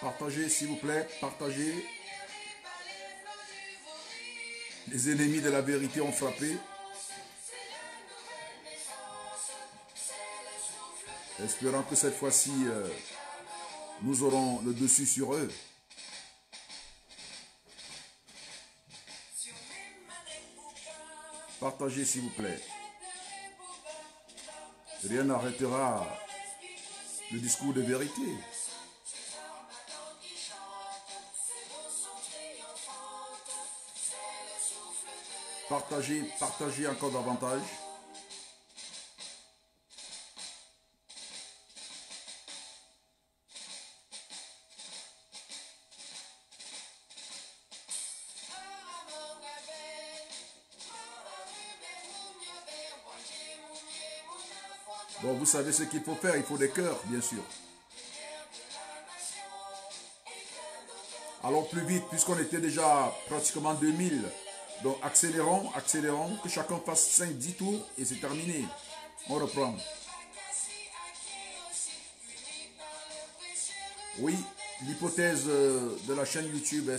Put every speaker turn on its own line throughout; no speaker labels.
Partagez, s'il vous plaît. Partagez. Les ennemis de la vérité ont frappé. Espérant que cette fois-ci, nous aurons le dessus sur eux. Partagez, s'il vous plaît. Rien n'arrêtera le discours de vérité. Partagez, partagez encore davantage. Bon, vous savez ce qu'il faut faire, il faut des cœurs, bien sûr. Allons plus vite, puisqu'on était déjà pratiquement 2000. Donc accélérons, accélérons, que chacun fasse 5-10 tours et c'est terminé. On reprend. Oui, l'hypothèse de la chaîne YouTube,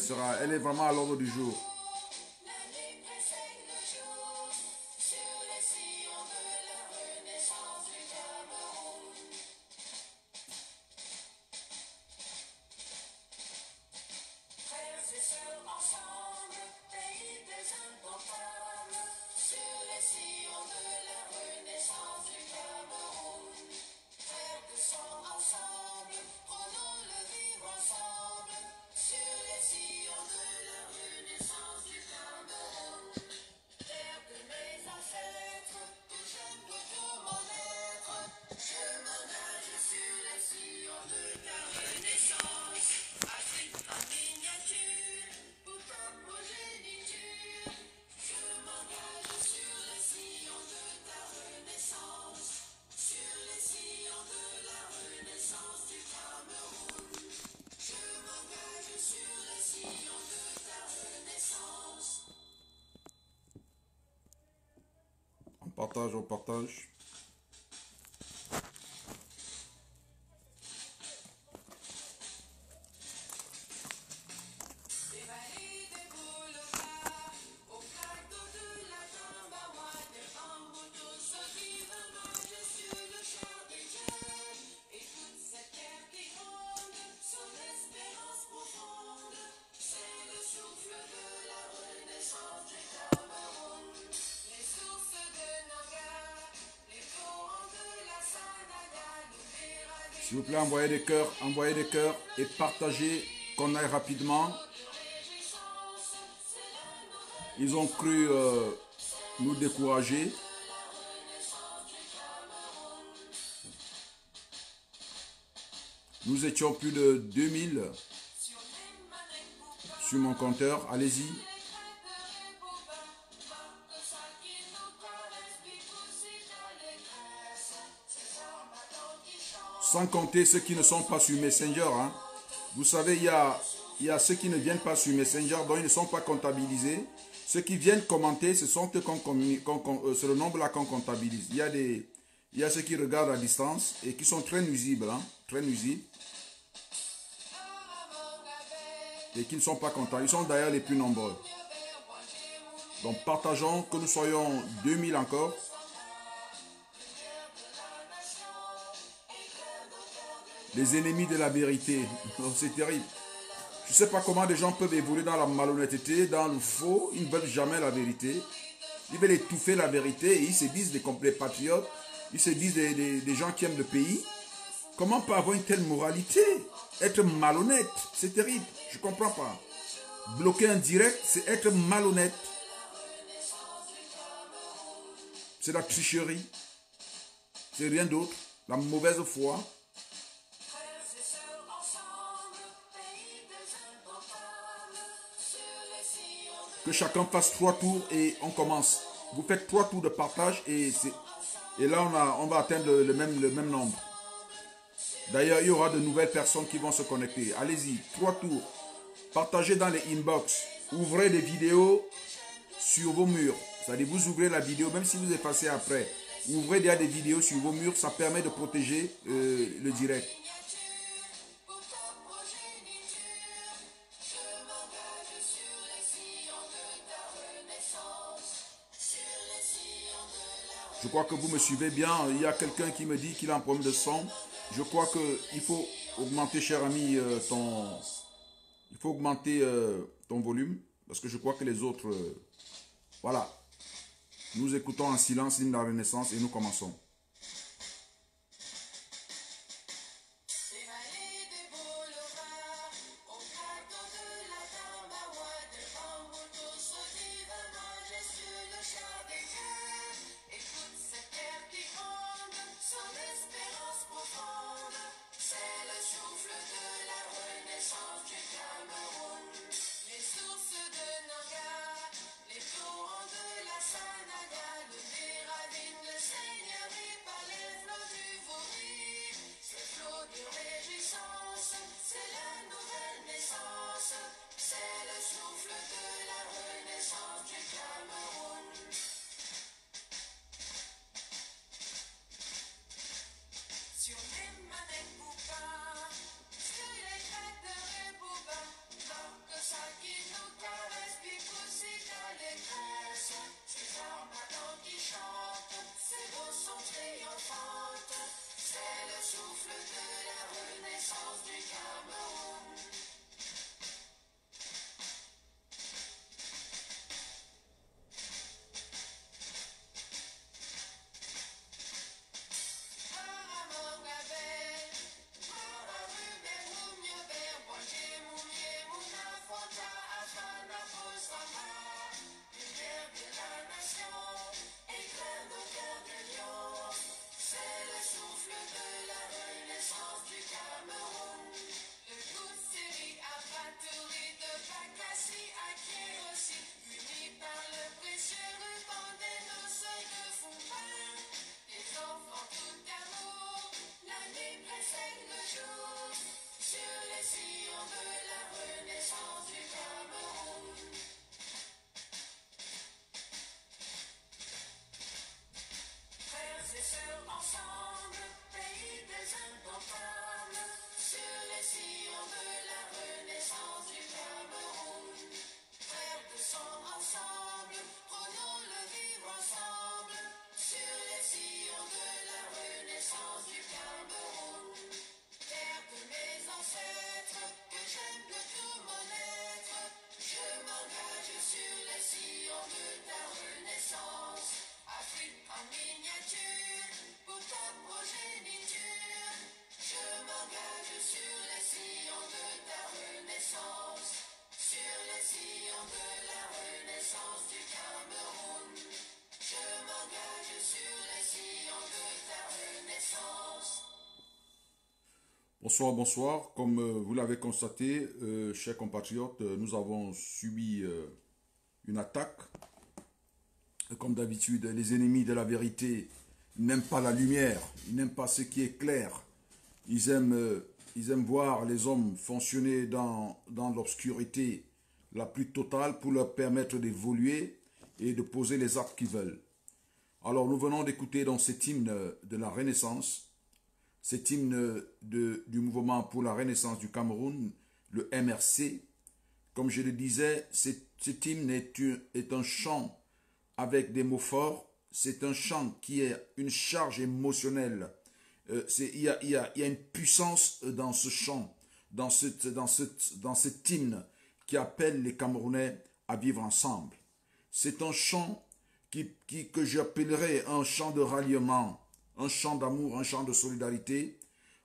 elle est vraiment à l'ordre du jour. On partage. S'il vous plaît, envoyez des cœurs et partagez, qu'on aille rapidement. Ils ont cru nous décourager. Nous étions plus de 2000 sur mon compteur. Allez-y. Sans compter ceux qui ne sont pas sur Messenger. Hein. Vous savez, il y a ceux qui ne viennent pas sur Messenger, donc ils ne sont pas comptabilisés. Ceux qui viennent commenter, c'est le nombre-là qu'on comptabilise. Il y a ceux qui regardent à distance et qui sont très nuisibles. Hein, très nuisibles. Et qui ne sont pas contents. Ils sont d'ailleurs les plus nombreux. Donc partageons, que nous soyons 2000 encore. Les ennemis de la vérité. C'est terrible. Je ne sais pas comment des gens peuvent évoluer dans la malhonnêteté, dans le faux. Ils ne veulent jamais la vérité. Ils veulent étouffer la vérité et ils se disent des complets patriotes. Ils se disent des gens qui aiment le pays. Comment peut avoir une telle moralité? Être malhonnête, c'est terrible. Je ne comprends pas. Bloquer un direct, c'est être malhonnête. C'est la tricherie. C'est rien d'autre. La mauvaise foi. Que chacun fasse 3 tours et on commence. Vous faites 3 tours de partage et là on va atteindre le même nombre. D'ailleurs, il y aura de nouvelles personnes qui vont se connecter. Allez-y, 3 tours. Partagez dans les inbox. Ouvrez des vidéos sur vos murs. C'est-à-dire, vous ouvrez la vidéo, même si vous effacez après. Ouvrez déjà des vidéos sur vos murs, ça permet de protéger le direct. Je crois que vous me suivez bien. Il y a quelqu'un qui me dit qu'il a un problème de son. Je crois qu'il faut augmenter, cher ami, il faut augmenter ton volume. Parce que je crois que les autres... voilà. Nous écoutons en silence l'hymne de la Renaissance et nous commençons. Bonsoir, bonsoir. Comme vous l'avez constaté, chers compatriotes, nous avons subi une attaque. Comme d'habitude, les ennemis de la vérité n'aiment pas la lumière, ils n'aiment pas ce qui est clair. Ils aiment voir les hommes fonctionner dans l'obscurité la plus totale pour leur permettre d'évoluer et de poser les actes qu'ils veulent. Alors nous venons d'écouter dans cet hymne de la Renaissance, cet hymne du mouvement pour la Renaissance du Cameroun, le MRC. Comme je le disais, cet hymne est un chant avec des mots forts. C'est un chant qui est une charge émotionnelle. Il y a une puissance dans ce chant, dans cet hymne qui appelle les Camerounais à vivre ensemble. C'est un chant que j'appellerais un chant de ralliement, un chant d'amour, un chant de solidarité,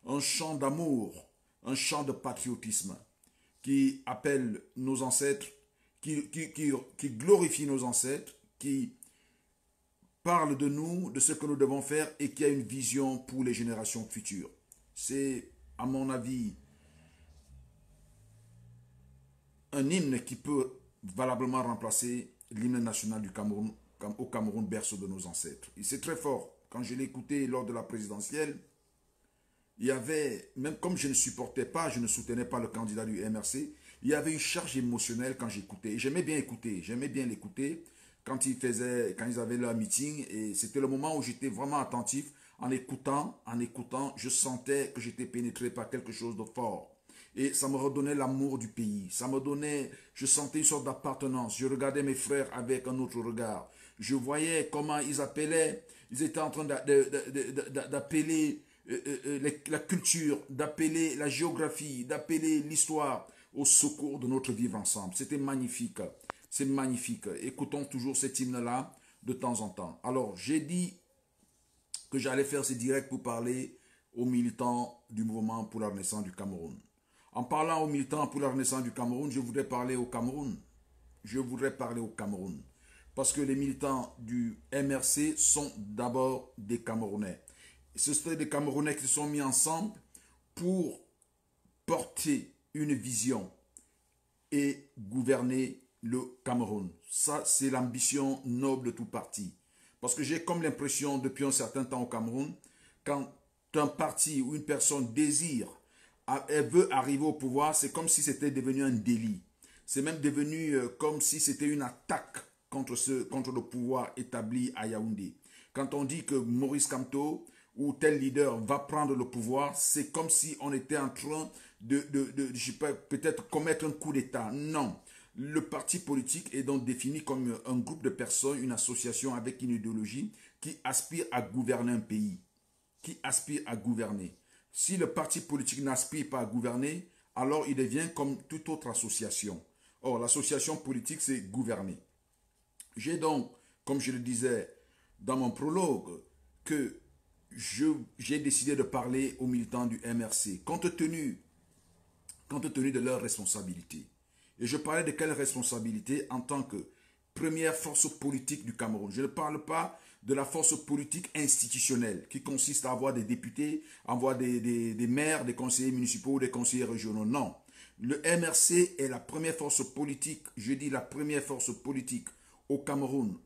un chant d'amour, un chant de patriotisme qui appelle nos ancêtres, qui glorifie nos ancêtres, qui parle de nous, de ce que nous devons faire et qui a une vision pour les générations futures. C'est, à mon avis, un hymne qui peut valablement remplacer l'hymne national du Cameroun, au Cameroun, berceau de nos ancêtres. Et c'est très fort. Quand je l'ai écouté lors de la présidentielle, il y avait, même comme je ne supportais pas, je ne soutenais pas le candidat du MRC, il y avait une charge émotionnelle quand j'écoutais. Et j'aimais bien l'écouter quand ils avaient leur meeting. Et c'était le moment où j'étais vraiment attentif. En écoutant, je sentais que j'étais pénétré par quelque chose de fort. Et ça me redonnait l'amour du pays. Je sentais une sorte d'appartenance. Je regardais mes frères avec un autre regard. Je voyais comment ils appelaient, ils étaient en train d'appeler la culture, d'appeler la géographie, d'appeler l'histoire au secours de notre vivre ensemble. C'était magnifique. C'est magnifique. Écoutons toujours cet hymne-là de temps en temps. Alors, j'ai dit que j'allais faire ce direct pour parler aux militants du mouvement pour la renaissance du Cameroun. En parlant aux militants pour la renaissance du Cameroun, je voudrais parler au Cameroun. Je voudrais parler au Cameroun. Parce que les militants du MRC sont d'abord des Camerounais. Ce sont des Camerounais qui se sont mis ensemble pour porter une vision et gouverner le Cameroun. Ça, c'est l'ambition noble de tout parti. Parce que j'ai comme l'impression, depuis un certain temps au Cameroun, quand un parti ou une personne désire, elle veut arriver au pouvoir, c'est comme si c'était devenu un délit. C'est même devenu comme si c'était une attaque contre le pouvoir établi à Yaoundé. Quand on dit que Maurice Kamto ou tel leader va prendre le pouvoir, c'est comme si on était en train je sais pas, peut-être commettre un coup d'État. Non. Le parti politique est donc défini comme un groupe de personnes, une association avec une idéologie qui aspire à gouverner un pays, qui aspire à gouverner. Si le parti politique n'aspire pas à gouverner, alors il devient comme toute autre association. Or, l'association politique, c'est gouverner. J'ai donc, comme je le disais dans mon prologue, que j'ai décidé de parler aux militants du MRC, compte tenu de leurs responsabilités. Et je parlais de quelle responsabilité en tant que première force politique du Cameroun. Je ne parle pas de la force politique institutionnelle qui consiste à avoir des députés, à avoir des maires, des conseillers municipaux, des conseillers régionaux. Non. Le MRC est la première force politique, je dis la première force politique au Cameroun.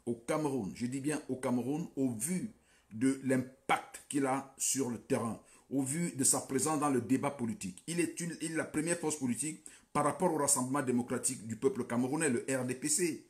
Au Cameroun, je dis bien au Cameroun, au vu de l'impact qu'il a sur le terrain, au vu de sa présence dans le débat politique. Il est la première force politique par rapport au Rassemblement démocratique du peuple camerounais, le RDPC.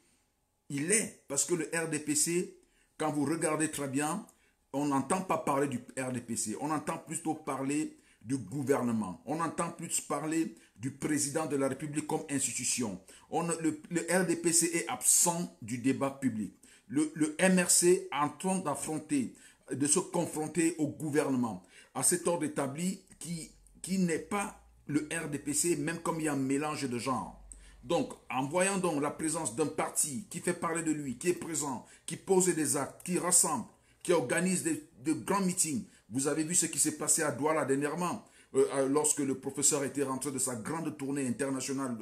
Il est, parce que le RDPC, quand vous regardez très bien, on n'entend pas parler du RDPC, on entend plutôt parler du gouvernement, on entend plus parler du président de la République comme institution. Le RDPC est absent du débat public. Le MRC est en train d'affronter, de se confronter au gouvernement, à cet ordre établi qui n'est pas le RDPC, même comme il y a un mélange de genres. Donc, en voyant donc la présence d'un parti qui fait parler de lui, qui est présent, qui pose des actes, qui rassemble, qui organise de grands meetings. Vous avez vu ce qui s'est passé à Douala dernièrement, lorsque le professeur était rentré de sa grande tournée internationale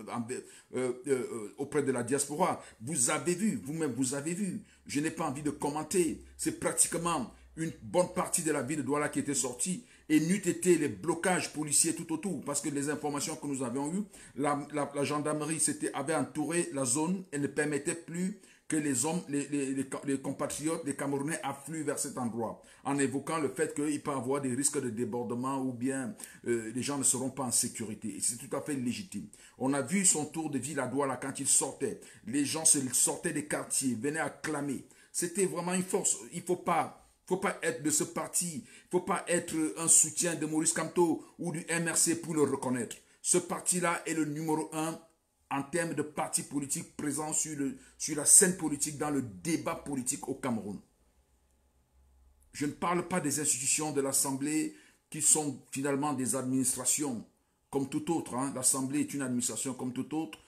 auprès de la diaspora. Vous avez vu, vous-même vous avez vu. Je n'ai pas envie de commenter. C'est pratiquement une bonne partie de la ville de Douala qui était sortie et n'eût été les blocages policiers tout autour, parce que les informations que nous avions eues, la gendarmerie avait entouré la zone et ne permettait plus que les hommes, les compatriotes, les Camerounais affluent vers cet endroit, en évoquant le fait qu'il peut y avoir des risques de débordement ou bien les gens ne seront pas en sécurité. Et c'est tout à fait légitime. On a vu son tour de ville à Douala quand il sortait. Les gens sortaient des quartiers, venaient acclamer. C'était vraiment une force. Il ne faut pas être de ce parti, il ne faut pas être un soutien de Maurice Kamto ou du MRC pour le reconnaître. Ce parti-là est le numéro 1 en termes de parti politique présent sur la scène politique, dans le débat politique au Cameroun. Je ne parle pas des institutions de l'Assemblée qui sont finalement des administrations comme tout autre. Hein. L'Assemblée est une administration comme tout autre.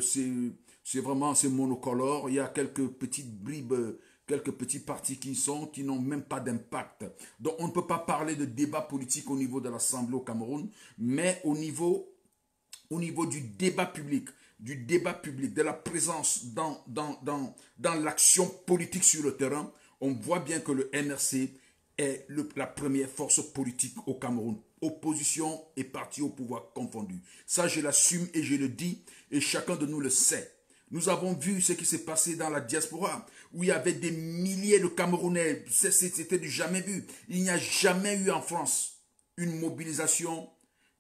C'est monocolore. Il y a quelques petites bribes, quelques petits partis qui n'ont même pas d'impact. Donc on ne peut pas parler de débat politique au niveau de l'Assemblée au Cameroun, mais au niveau du débat public, de la présence dans l'action politique sur le terrain, on voit bien que le MRC est la première force politique au Cameroun. Opposition et parti au pouvoir confondus. Ça, je l'assume et je le dis, et chacun de nous le sait. Nous avons vu ce qui s'est passé dans la diaspora, où il y avait des milliers de Camerounais. C'était du jamais vu. Il n'y a jamais eu en France une mobilisation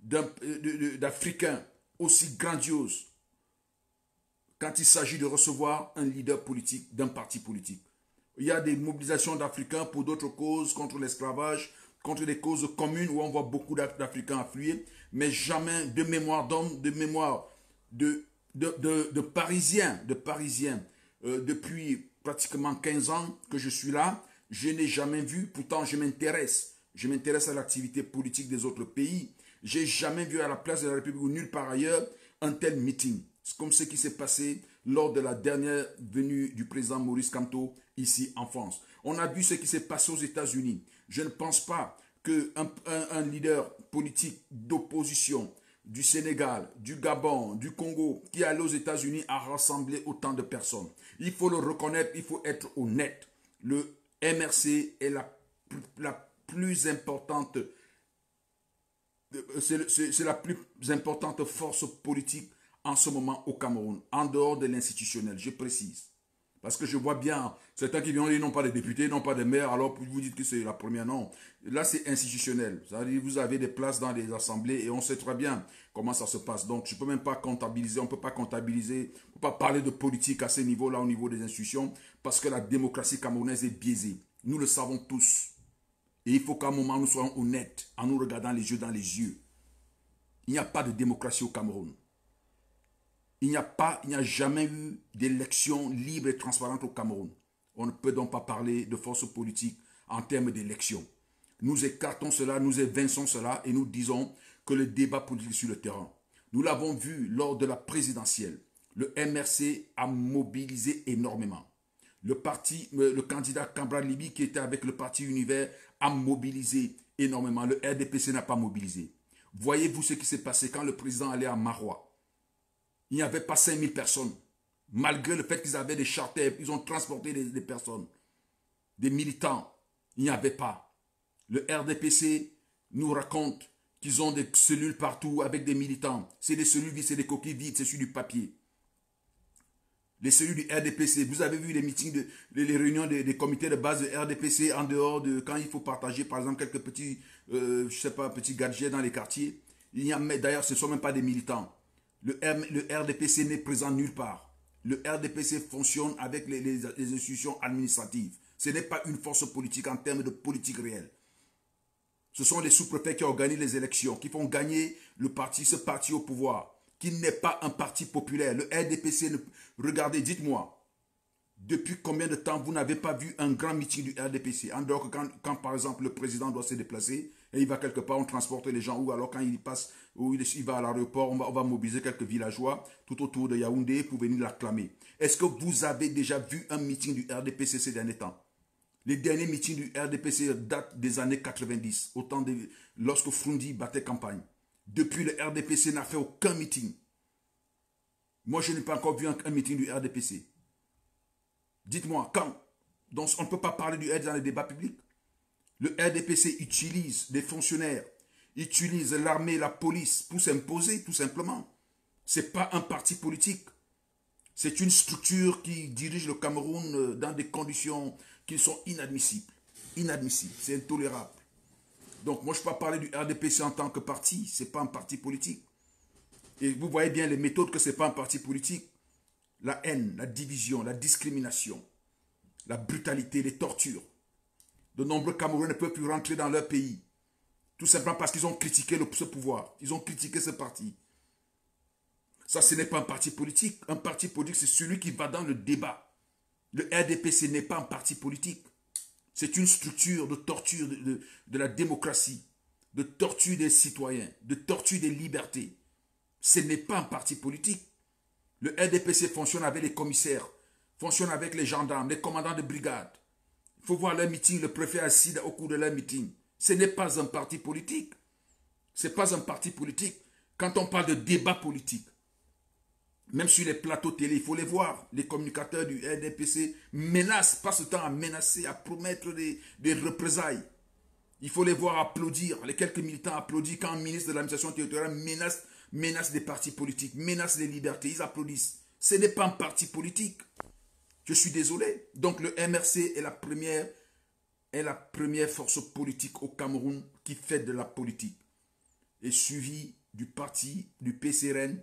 d'Africains aussi grandiose quand il s'agit de recevoir un leader politique d'un parti politique. Il y a des mobilisations d'Africains pour d'autres causes, contre l'esclavage, contre des causes communes où on voit beaucoup d'Africains affluer, mais jamais de mémoire d'hommes, de mémoire de Parisiens depuis pratiquement 15 ans que je suis là. Je n'ai jamais vu, pourtant je m'intéresse. Je m'intéresse à l'activité politique des autres pays. Je n'ai jamais vu à la place de la République ou nulle part ailleurs un tel meeting. C'est comme ce qui s'est passé lors de la dernière venue du président Maurice Kamto ici en France. On a vu ce qui s'est passé aux États-Unis. Je ne pense pas qu'un leader politique d'opposition du Sénégal, du Gabon, du Congo, qui est allé aux États-Unis a rassemblé autant de personnes. Il faut le reconnaître, il faut être honnête. Le MRC est la plus importante, c'est la plus importante force politique en ce moment au Cameroun, en dehors de l'institutionnel, je précise. Parce que je vois bien, certains qui viennent, ils n'ont pas de députés, n'ont pas de maire, alors vous dites que c'est la première, non. Là, c'est institutionnel. C'est-à-dire, vous avez des places dans les assemblées et on sait très bien comment ça se passe. Donc, je ne peux même pas comptabiliser, on ne peut pas comptabiliser, on ne peut pas parler de politique à ce niveau-là, au niveau des institutions, parce que la démocratie camerounaise est biaisée. Nous le savons tous. Et il faut qu'à un moment, nous soyons honnêtes en nous regardant les yeux dans les yeux. Il n'y a pas de démocratie au Cameroun. Il n'y a jamais eu d'élection libre et transparente au Cameroun. On ne peut donc pas parler de force politique en termes d'élection. Nous écartons cela, nous évinçons cela et nous disons que le débat politique est sur le terrain. Nous l'avons vu lors de la présidentielle. Le MRC a mobilisé énormément. Le candidat Cambra Libi qui était avec le parti Univers a mobilisé énormément. Le RDPC n'a pas mobilisé. Voyez-vous ce qui s'est passé quand le président allait à Marois? Il n'y avait pas 5000 personnes. Malgré le fait qu'ils avaient des charters, ils ont transporté des personnes, des militants. Il n'y avait pas. Le RDPC nous raconte qu'ils ont des cellules partout avec des militants. C'est des cellules vides, c'est des coquilles vides, c'est sur du papier. Les cellules du RDPC, vous avez vu les meetings, les réunions des comités de base de RDPC en dehors de quand il faut partager par exemple quelques petits, je sais pas, petits gadgets dans les quartiers. D'ailleurs, ce ne sont même pas des militants. Le RDPC n'est présent nulle part. Le RDPC fonctionne avec les institutions administratives. Ce n'est pas une force politique en termes de politique réelle. Ce sont les sous-préfets qui organisent les élections, qui font gagner ce parti au pouvoir, qui n'est pas un parti populaire. Le RDPC, regardez, dites-moi, depuis combien de temps vous n'avez pas vu un grand meeting du RDPC? En dehors que quand par exemple le président doit se déplacer et il va quelque part, on transporte les gens, ou alors quand il passe, ou il va à l'aéroport, on va mobiliser quelques villageois tout autour de Yaoundé pour venir l'acclamer. Est-ce que vous avez déjà vu un meeting du RDPC ces derniers temps? Les derniers meetings du RDPC datent des années 90, lorsque Frundi battait campagne. Depuis, le RDPC n'a fait aucun meeting. Moi, je n'ai pas encore vu un meeting du RDPC. Dites-moi, quand? Donc, on ne peut pas parler du RDPC dans les débats publics. Le RDPC utilise des fonctionnaires, utilise l'armée, la police pour s'imposer, tout simplement. Ce n'est pas un parti politique. C'est une structure qui dirige le Cameroun dans des conditions qui sont inadmissibles. Inadmissibles, c'est intolérable. Donc, moi, je ne peux pas parler du RDPC en tant que parti. Ce n'est pas un parti politique. Et vous voyez bien les méthodes que ce n'est pas un parti politique. La haine, la division, la discrimination, la brutalité, les tortures. De nombreux Camerounais ne peuvent plus rentrer dans leur pays. Tout simplement parce qu'ils ont critiqué ce pouvoir. Ils ont critiqué ce parti. Ça, ce n'est pas un parti politique. Un parti politique, c'est celui qui va dans le débat. Le RDPC n'est pas un parti politique. C'est une structure de torture de la démocratie, de torture des citoyens, de torture des libertés. Ce n'est pas un parti politique. Le RDPC fonctionne avec les commissaires, fonctionne avec les gendarmes, les commandants de brigade. Il faut voir leur meeting, le préfet assis au cours de leur meeting. Ce n'est pas un parti politique. Ce n'est pas un parti politique. Quand on parle de débat politique, même sur les plateaux télé, il faut les voir. Les communicateurs du RDPC menacent, passent le temps à menacer, à promettre des représailles. Il faut les voir applaudir. Les quelques militants applaudissent quand un ministre de l'administration territoriale menace des partis politiques, menace les libertés. Ils applaudissent. Ce n'est pas un parti politique. Je suis désolé. Donc le MRC est la première force politique au Cameroun qui fait de la politique. Et suivi du parti, du PCRN,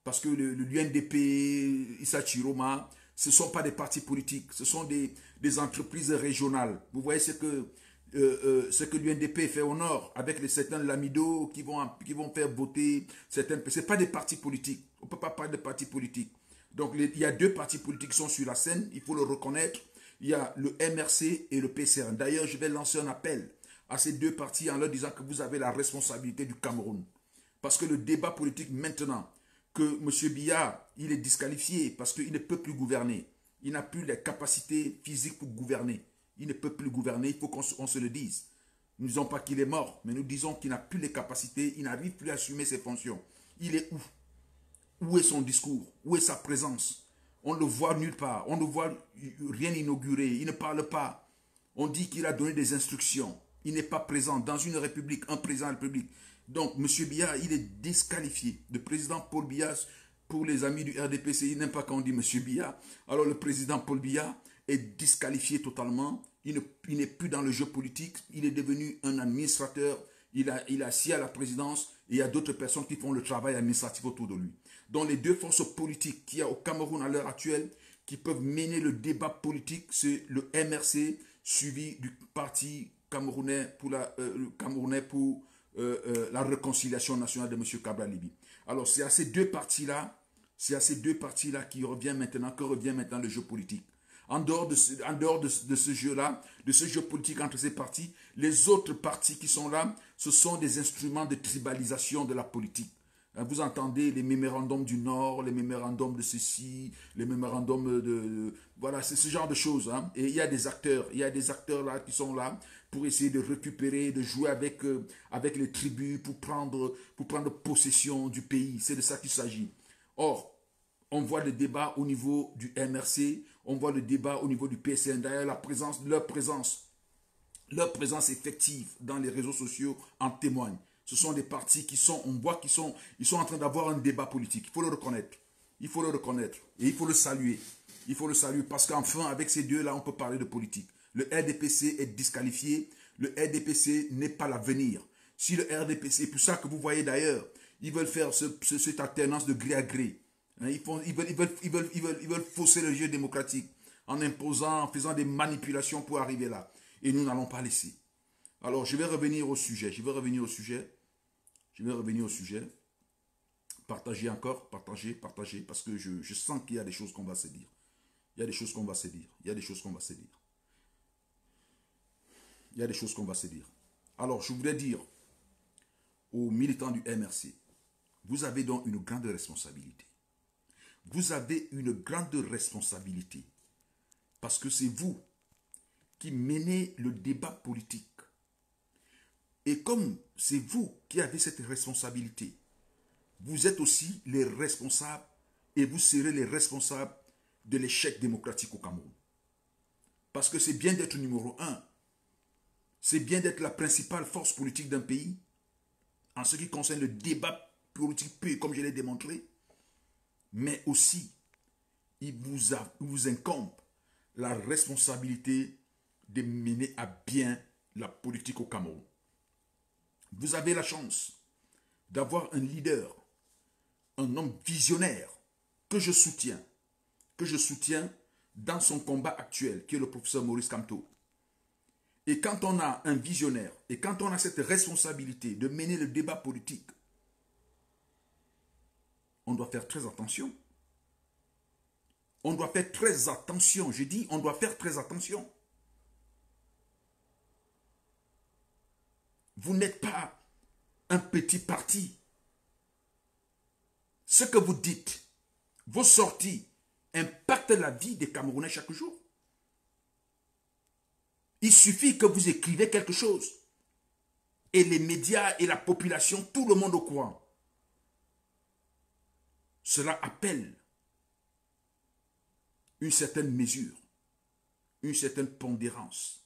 parce que l'UNDP, Issa Chiroma, ce ne sont pas des partis politiques, ce sont des entreprises régionales. Vous voyez ce que l'UNDP fait au nord, avec certains lamidos qui vont faire voter certaines... Ce n'est pas des partis politiques. On ne peut pas parler de partis politiques. Donc, il y a deux partis politiques qui sont sur la scène, il faut le reconnaître. Il y a le MRC et le PCRN. D'ailleurs, je vais lancer un appel à ces deux partis en leur disant que vous avez la responsabilité du Cameroun. Parce que le débat politique maintenant, que M. Biya, il est disqualifié parce qu'il ne peut plus gouverner. Il n'a plus les capacités physiques pour gouverner. Il ne peut plus gouverner, il faut qu'on se le dise. Nous ne disons pas qu'il est mort, mais nous disons qu'il n'a plus les capacités, il n'arrive plus à assumer ses fonctions. Il est où? Où est son discours? Où est sa présence? On ne le voit nulle part. On ne voit rien inaugurer. Il ne parle pas. On dit qu'il a donné des instructions. Il n'est pas présent dans une république, un président de la république. Donc, M. Biya, il est disqualifié. Le président Paul Biya, pour les amis du RDPC, il n'aime pas quand on dit M. Biya. Alors, le président Paul Biya est disqualifié totalement. Il n'est plus dans le jeu politique. Il est devenu un administrateur. Il a assis à la présidence et il y a d'autres personnes qui font le travail administratif autour de lui. Donc les deux forces politiques qu'il y a au Cameroun à l'heure actuelle qui peuvent mener le débat politique, c'est le MRC suivi du parti camerounais pour la réconciliation nationale de M. Cabral Libye. Alors c'est à ces deux partis-là que revient maintenant le jeu politique. En dehors de ce jeu-là, de ce jeu politique entre ces partis, les autres partis qui sont là, ce sont des instruments de tribalisation de la politique. Vous entendez les mémorandums du Nord, les mémorandums de ceci, les mémorandums de... Voilà, c'est ce genre de choses. Hein. Et il y a des acteurs là qui sont là pour essayer de récupérer, de jouer avec les tribus, pour prendre possession du pays. C'est de ça qu'il s'agit. Or, on voit le débat au niveau du MRC, on voit le débat au niveau du PCN. D'ailleurs, leur présence effective dans les réseaux sociaux en témoigne. Ce sont des partis on voit qu'ils sont en train d'avoir un débat politique. Il faut le reconnaître. Il faut le reconnaître. Et il faut le saluer. Il faut le saluer parce qu'enfin, avec ces deux-là, on peut parler de politique. Le RDPC est disqualifié. Le RDPC n'est pas l'avenir. Si le RDPC, c'est pour ça que vous voyez d'ailleurs, ils veulent faire cette alternance de gré à gré. Ils veulent fausser le jeu démocratique en imposant, en faisant des manipulations pour arriver là. Et nous n'allons pas laisser. Alors, je vais revenir au sujet. Partagez encore, partagez, parce que je sens qu'il y a des choses qu'on va se dire. Il y a des choses qu'on va se dire. Alors, je voudrais dire aux militants du MRC, vous avez donc une grande responsabilité. Vous avez une grande responsabilité parce que c'est vous qui menez le débat politique. Et comme c'est vous qui avez cette responsabilité, vous êtes aussi les responsables et vous serez les responsables de l'échec démocratique au Cameroun. Parce que c'est bien d'être numéro un, c'est bien d'être la principale force politique d'un pays, en ce qui concerne le débat politique pur, comme je l'ai démontré, mais aussi, il vous incombe la responsabilité de mener à bien la politique au Cameroun. Vous avez la chance d'avoir un leader, un homme visionnaire que je soutiens dans son combat actuel, qui est le professeur Maurice Kamto. Et quand on a un visionnaire, et quand on a cette responsabilité de mener le débat politique, on doit faire très attention. On doit faire très attention. Je dis, on doit faire très attention. Vous n'êtes pas un petit parti. Ce que vous dites, vos sorties impactent la vie des Camerounais chaque jour. Il suffit que vous écrivez quelque chose et les médias et la population, tout le monde au courant. Cela appelle une certaine mesure, une certaine pondérance.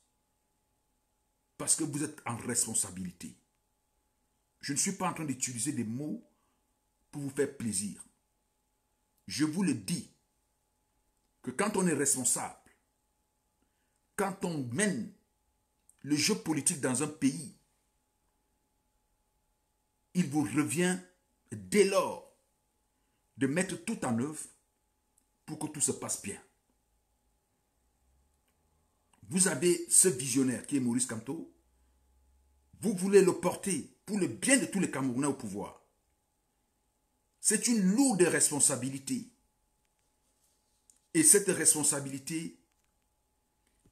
Parce que vous êtes en responsabilité. Je ne suis pas en train d'utiliser des mots pour vous faire plaisir. Je vous le dis, que quand on est responsable, quand on mène le jeu politique dans un pays, il vous revient dès lors de mettre tout en œuvre pour que tout se passe bien. Vous avez ce visionnaire qui est Maurice Kamto. Vous voulez le porter pour le bien de tous les Camerounais au pouvoir. C'est une lourde responsabilité. Et cette responsabilité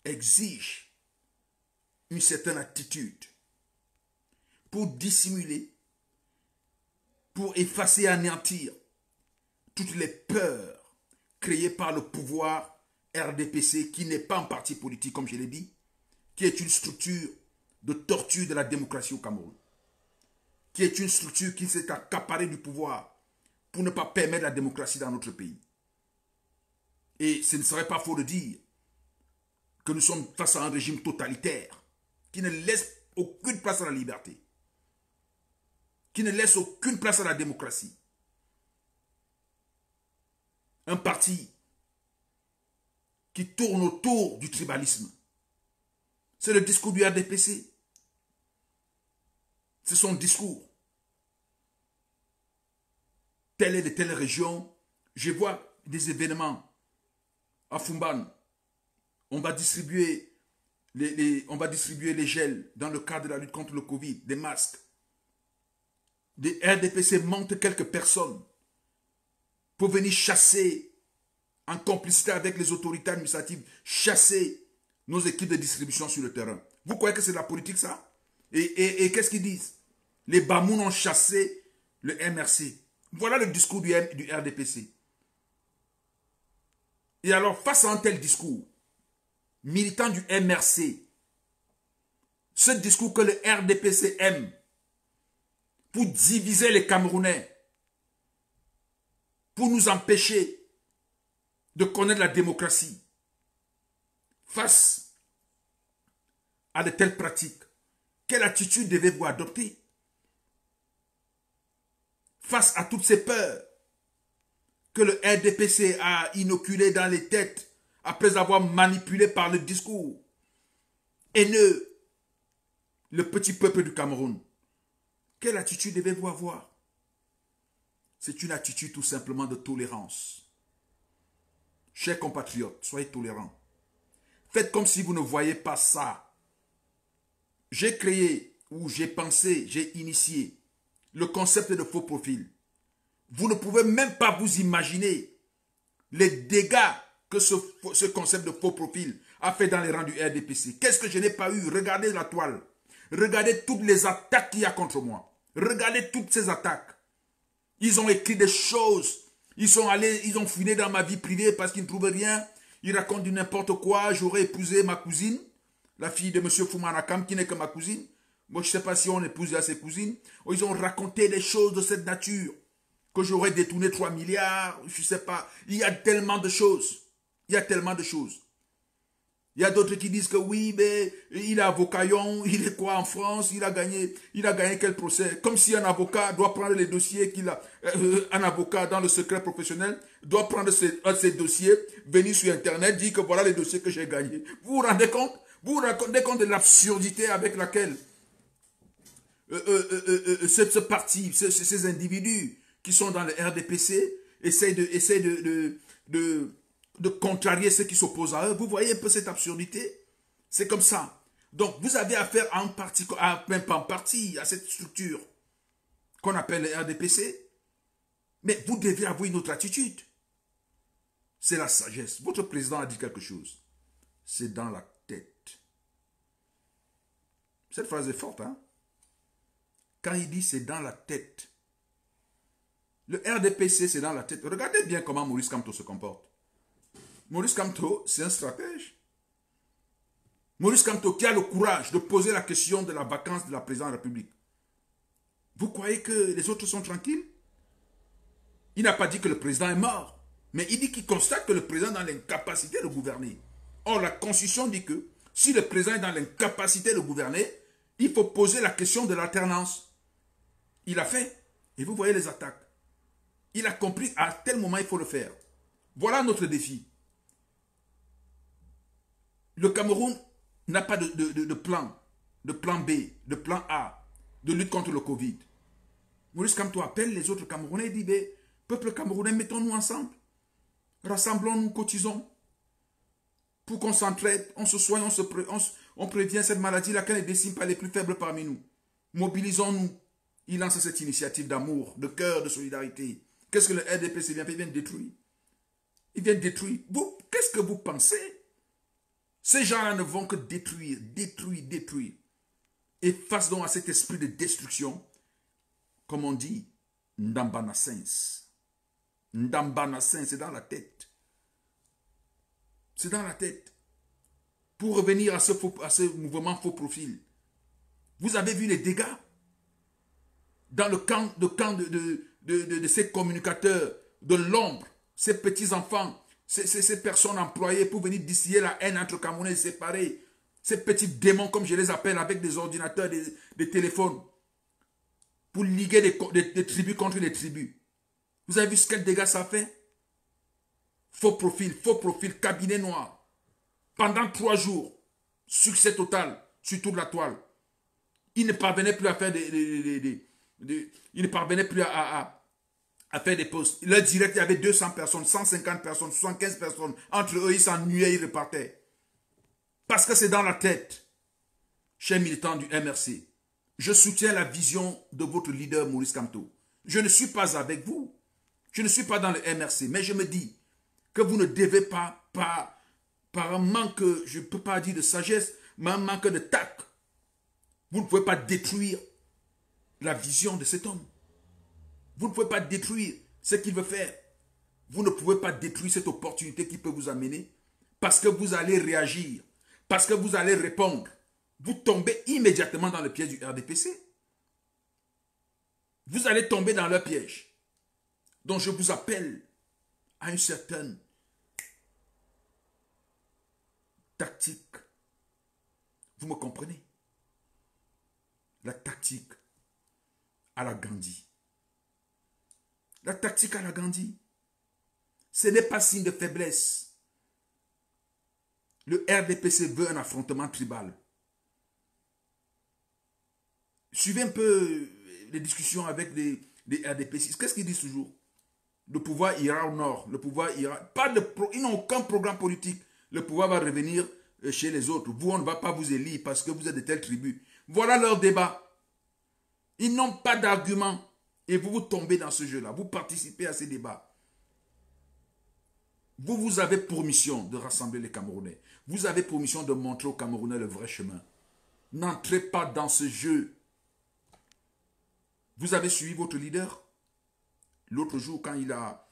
exige une certaine attitude pour dissimuler, pour effacer et anéantir toutes les peurs créées par le pouvoir RDPC, qui n'est pas un parti politique, comme je l'ai dit, qui est une structure de torture de la démocratie au Cameroun, qui est une structure qui s'est accaparée du pouvoir pour ne pas permettre la démocratie dans notre pays. Et ce ne serait pas faux de dire que nous sommes face à un régime totalitaire qui ne laisse aucune place à la liberté, qui ne laisse aucune place à la démocratie. Un parti qui tourne autour du tribalisme. C'est le discours du RDPC. C'est son discours. Telle et de telle région, je vois des événements à Fumban. On va distribuer les gels dans le cadre de la lutte contre le Covid, des masques. Des RDPC montent quelques personnes pour venir chasser, en complicité avec les autorités administratives, chasser nos équipes de distribution sur le terrain. Vous croyez que c'est de la politique, ça? Et qu'est-ce qu'ils disent? Les Bamoun ont chassé le MRC. Voilà le discours du RDPC. Et alors, face à un tel discours, militant du MRC, ce discours que le RDPC aime, pour diviser les Camerounais, pour nous empêcher de connaître la démocratie, face à de telles pratiques, quelle attitude devez-vous adopter? Face à toutes ces peurs que le RDPC a inoculées dans les têtes après avoir manipulé par le discours haineux le petit peuple du Cameroun, quelle attitude devez-vous avoir? C'est une attitude tout simplement de tolérance. Chers compatriotes, soyez tolérants. Faites comme si vous ne voyez pas ça. J'ai créé, ou j'ai pensé, j'ai initié le concept de faux profil. Vous ne pouvez même pas vous imaginer les dégâts que ce concept de faux profil a fait dans les rangs du RDPC. Qu'est-ce que je n'ai pas eu? Regardez la toile. Regardez toutes les attaques qu'il y a contre moi. Regardez toutes ces attaques. Ils ont écrit des choses. Ils sont allés, ils ont fouiné dans ma vie privée parce qu'ils ne trouvaient rien. Ils racontent du n'importe quoi. J'aurais épousé ma cousine, la fille de M. Foumanakam, qui n'est que ma cousine. Moi, je ne sais pas si on épouse à ses cousines. Ils ont raconté des choses de cette nature. Que j'aurais détourné 3 milliards. Je ne sais pas. Il y a tellement de choses. Il y a tellement de choses. Il y a d'autres qui disent que oui, mais il est avocat, il est quoi en France, il a gagné quel procès? Comme si un avocat doit prendre les dossiers qu'il a, un avocat dans le secret professionnel doit prendre ces dossiers, venir sur Internet, dire que voilà les dossiers que j'ai gagnés. Vous vous rendez compte? Vous vous rendez compte de l'absurdité avec laquelle ce parti, ces individus qui sont dans le RDPC essayent de contrarier ceux qui s'opposent à eux. Vous voyez un peu cette absurdité? C'est comme ça. Donc, vous avez affaire à un parti, même pas un parti, à cette structure qu'on appelle le RDPC. Mais vous devez avoir une autre attitude. C'est la sagesse. Votre président a dit quelque chose. C'est dans la tête. Cette phrase est forte, hein? Quand il dit c'est dans la tête. Le RDPC, c'est dans la tête. Regardez bien comment Maurice Kamto se comporte. Maurice Kamto, c'est un stratège. Maurice Kamto qui a le courage de poser la question de la vacance de la présidence de la République. Vous croyez que les autres sont tranquilles? Il n'a pas dit que le président est mort. Mais il dit qu'il constate que le président est dans l'incapacité de gouverner. Or, la Constitution dit que si le président est dans l'incapacité de gouverner, il faut poser la question de l'alternance. Il a fait. Et vous voyez les attaques. Il a compris à tel moment il faut le faire. Voilà notre défi. Le Cameroun n'a pas de plan B, de plan A, de lutte contre le Covid. Maurice Kamto appelle les autres Camerounais et dit, peuple camerounais, mettons-nous ensemble. Rassemblons-nous, cotisons. Pour qu'on s'entraide, on se soigne, on prévient cette maladie, laquelle ne décime pas les plus faibles parmi nous. Mobilisons-nous. Il lance cette initiative d'amour, de cœur, de solidarité. Qu'est-ce que le RDPC vient faire? Il vient de détruire. Ils viennent détruire. Vous, qu'est-ce que vous pensez? Ces gens-là ne vont que détruire, détruire, détruire. Et face donc à cet esprit de destruction, comme on dit, Ndambana Sens. Ndambana Sens, c'est dans la tête. C'est dans la tête. Pour revenir à ce mouvement faux profil, vous avez vu les dégâts dans le camp de ces communicateurs de l'ombre, ces petits-enfants, ces personnes employées pour venir distiller la haine entre Camerounais séparés, ces petits démons, comme je les appelle, avec des ordinateurs, des téléphones, pour liguer des tribus contre les tribus. Vous avez vu ce quel dégâts ça fait? Faux profil, cabinet noir. Pendant 3 jours, succès total sur toute la toile. Ils ne parvenaient plus à faire ils ne parvenaient plus à faire des posts. Leur direct, il y avait 200 personnes, 150 personnes, 75 personnes. Entre eux, ils s'ennuyaient, ils repartaient. Parce que c'est dans la tête. Chers militants du MRC, je soutiens la vision de votre leader Maurice Kamto. Je ne suis pas avec vous. Je ne suis pas dans le MRC. Mais je me dis que vous ne devez pas, par un manque, je ne peux pas dire de sagesse, mais un manque de tact, vous ne pouvez pas détruire la vision de cet homme. Vous ne pouvez pas détruire ce qu'il veut faire. Vous ne pouvez pas détruire cette opportunité qui peut vous amener parce que vous allez réagir, parce que vous allez répondre. Vous tombez immédiatement dans le piège du RDPC. Vous allez tomber dans leur piège. Donc je vous appelle à une certaine tactique. Vous me comprenez? La tactique à la Gandhi. La tactique à la Gandhi. Ce n'est pas signe de faiblesse. Le RDPC veut un affrontement tribal. Suivez un peu les discussions avec les RDPC. Qu'est-ce qu'ils disent toujours? Le pouvoir ira au nord. Le pouvoir ira... Ils n'ont aucun programme politique. Le pouvoir va revenir chez les autres. Vous, on ne va pas vous élire parce que vous êtes de telle tribu. Voilà leur débat. Ils n'ont pas d'argument. Et vous tombez dans ce jeu-là. Vous participez à ces débats. Vous avez pour mission de rassembler les Camerounais. Vous avez pour mission de montrer aux Camerounais le vrai chemin. N'entrez pas dans ce jeu. Vous avez suivi votre leader. L'autre jour, quand il a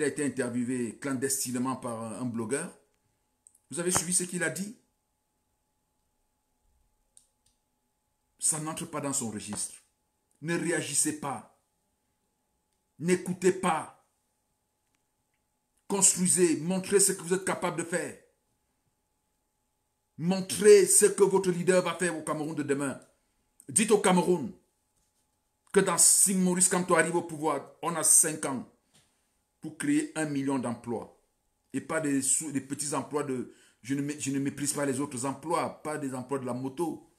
été interviewé clandestinement par un blogueur, vous avez suivi ce qu'il a dit? Ça n'entre pas dans son registre. Ne réagissez pas. N'écoutez pas. Construisez, montrez ce que vous êtes capable de faire. Montrez ce que votre leader va faire au Cameroun de demain. Dites au Cameroun que si Maurice Kamto arrive au pouvoir, on a 5 ans pour créer 1 million d'emplois. Et pas des petits emplois de... Je ne méprise pas les autres emplois, pas des emplois de la moto.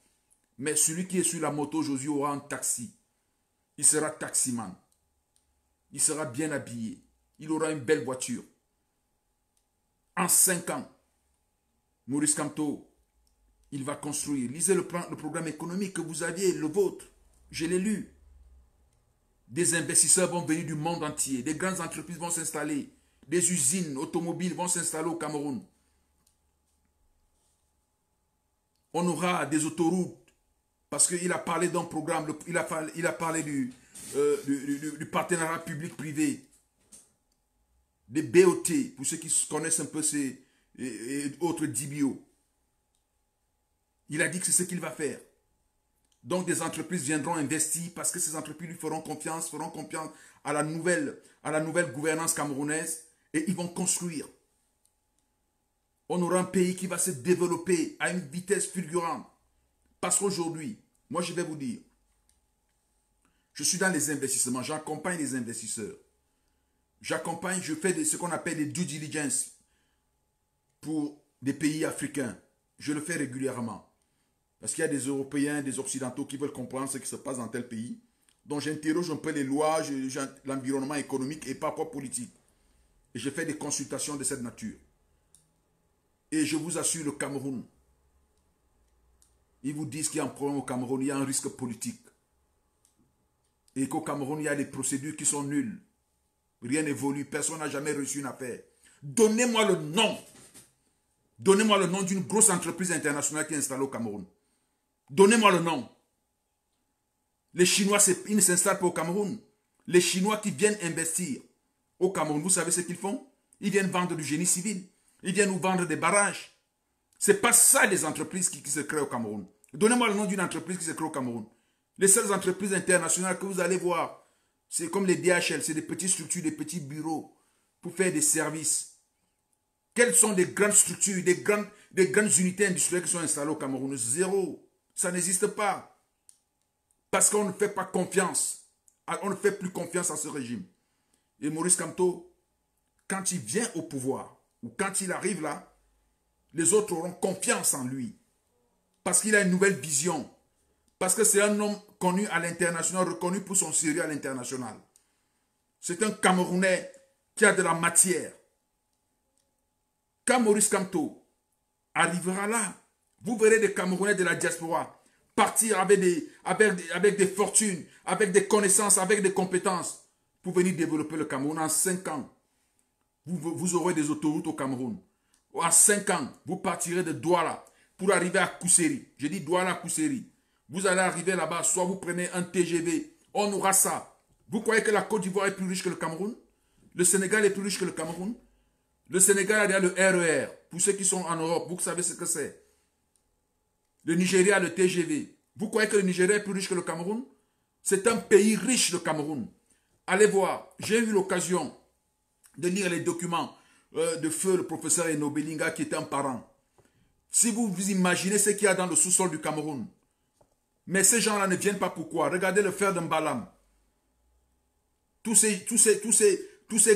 Mais celui qui est sur la moto aujourd'hui aura un taxi. Il sera taximan. Il sera bien habillé. Il aura une belle voiture. En 5 ans, Maurice Kamto, il va construire. Lisez le programme économique que vous aviez, le vôtre. Je l'ai lu. Des investisseurs vont venir du monde entier. Des grandes entreprises vont s'installer. Des usines automobiles vont s'installer au Cameroun. On aura des autoroutes. Parce qu'il a parlé d'un programme. Il a parlé du partenariat public-privé. Des BOT. Pour ceux qui connaissent un peu ces autres DBO. Il a dit que c'est ce qu'il va faire. Donc des entreprises viendront investir parce que ces entreprises lui feront confiance à la nouvelle gouvernance camerounaise et ils vont construire. On aura un pays qui va se développer à une vitesse fulgurante. Parce qu'aujourd'hui, moi je vais vous dire, je suis dans les investissements, j'accompagne les investisseurs. Je fais ce qu'on appelle des due diligence pour des pays africains. Je le fais régulièrement. Parce qu'il y a des Européens, des Occidentaux qui veulent comprendre ce qui se passe dans tel pays. Donc j'interroge un peu les lois, l'environnement économique et parfois politique. Et je fais des consultations de cette nature. Et je vous assure, le Cameroun, ils vous disent qu'il y a un problème au Cameroun, il y a un risque politique. Et qu'au Cameroun, il y a des procédures qui sont nulles. Rien n'évolue, personne n'a jamais reçu une affaire. Donnez-moi le nom. Donnez-moi le nom d'une grosse entreprise internationale qui est installée au Cameroun. Donnez-moi le nom. Les Chinois, ils ne s'installent pas au Cameroun. Les Chinois qui viennent investir au Cameroun, vous savez ce qu'ils font? Ils viennent vendre du génie civil. Ils viennent nous vendre des barrages. Ce n'est pas ça les entreprises qui se créent au Cameroun. Donnez-moi le nom d'une entreprise qui se crée au Cameroun. Les seules entreprises internationales que vous allez voir, c'est comme les DHL, c'est des petites structures, des petits bureaux pour faire des services. Quelles sont les grandes structures, des grandes unités industrielles qui sont installées au Cameroun? Zéro. Ça n'existe pas. Parce qu'on ne fait pas confiance. On ne fait plus confiance à ce régime. Et Maurice Kamto, quand il vient au pouvoir, ou quand il arrive là, les autres auront confiance en lui. Parce qu'il a une nouvelle vision. Parce que c'est un homme connu à l'international, reconnu pour son sérieux à l'international. C'est un Camerounais qui a de la matière. Quand Maurice Kamto arrivera là, vous verrez des Camerounais de la diaspora partir avec des fortunes, avec des connaissances, avec des compétences pour venir développer le Cameroun. En 5 ans, vous aurez des autoroutes au Cameroun. En 5 ans, vous partirez de Douala pour arriver à Kousséri. Je dis Douala Kousséri. Vous allez arriver là-bas, soit vous prenez un TGV, on aura ça. Vous croyez que la Côte d'Ivoire est plus riche que le Cameroun? Le Sénégal est plus riche que le Cameroun? Le Sénégal a le RER. Pour ceux qui sont en Europe, vous savez ce que c'est. Le Nigeria a le TGV. Vous croyez que le Nigeria est plus riche que le Cameroun? C'est un pays riche, le Cameroun. Allez voir, j'ai eu l'occasion de lire les documents de feu le professeur Eno Belinga qui était un parent. Si vous vous imaginez ce qu'il y a dans le sous-sol du Cameroun, mais ces gens-là ne viennent pas pourquoi? Regardez le fer d'Mbalam. Tous ces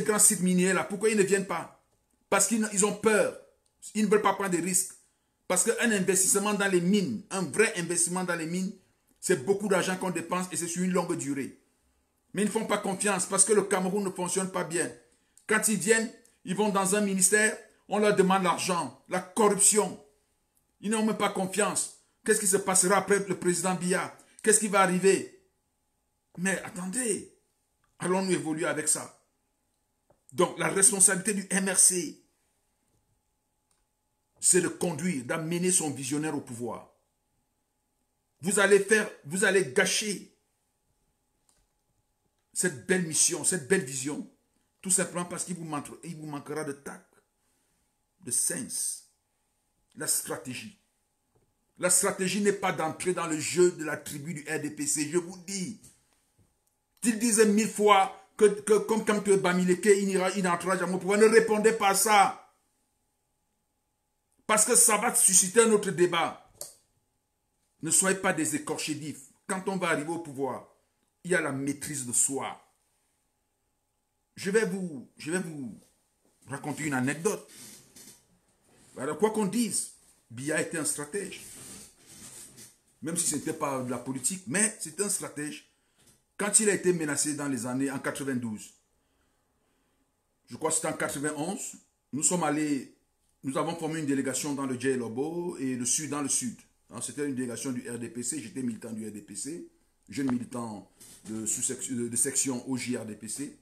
grands sites miniers-là, pourquoi ils ne viennent pas? Parce qu'ils ont peur. Ils ne veulent pas prendre des risques. Parce qu'un investissement dans les mines, un vrai investissement dans les mines, c'est beaucoup d'argent qu'on dépense et c'est sur une longue durée. Mais ils ne font pas confiance parce que le Cameroun ne fonctionne pas bien. Quand ils viennent, ils vont dans un ministère, on leur demande l'argent, la corruption. Ils n'ont même pas confiance. Qu'est-ce qui se passera après le président Biya? Qu'est-ce qui va arriver? Mais attendez, allons-nous évoluer avec ça? Donc la responsabilité du MRC, c'est de conduire, d'amener son visionnaire au pouvoir. Vous allez gâcher cette belle mission, cette belle vision, tout simplement parce qu'il vous manquera de tact, de sens, la stratégie. La stratégie n'est pas d'entrer dans le jeu de la tribu du RDPC, je vous dis. Ils disaient 1000 fois que comme Kamto Bamileke, il n'entrera jamais au pouvoir. Ne répondez pas à ça. Parce que ça va susciter un autre débat. Ne soyez pas des écorchés vifs. Quand on va arriver au pouvoir, il y a la maîtrise de soi. Je vais vous raconter une anecdote. Alors, quoi qu'on dise, Biya était un stratège. Même si ce n'était pas de la politique, mais c'était un stratège. Quand il a été menacé dans les années en 92, je crois que c'était en 91, nous avons formé une délégation dans le Djé-Lobo et dans le sud. C'était une délégation du RDPC, j'étais militant du RDPC, jeune militant de section OJRDPC.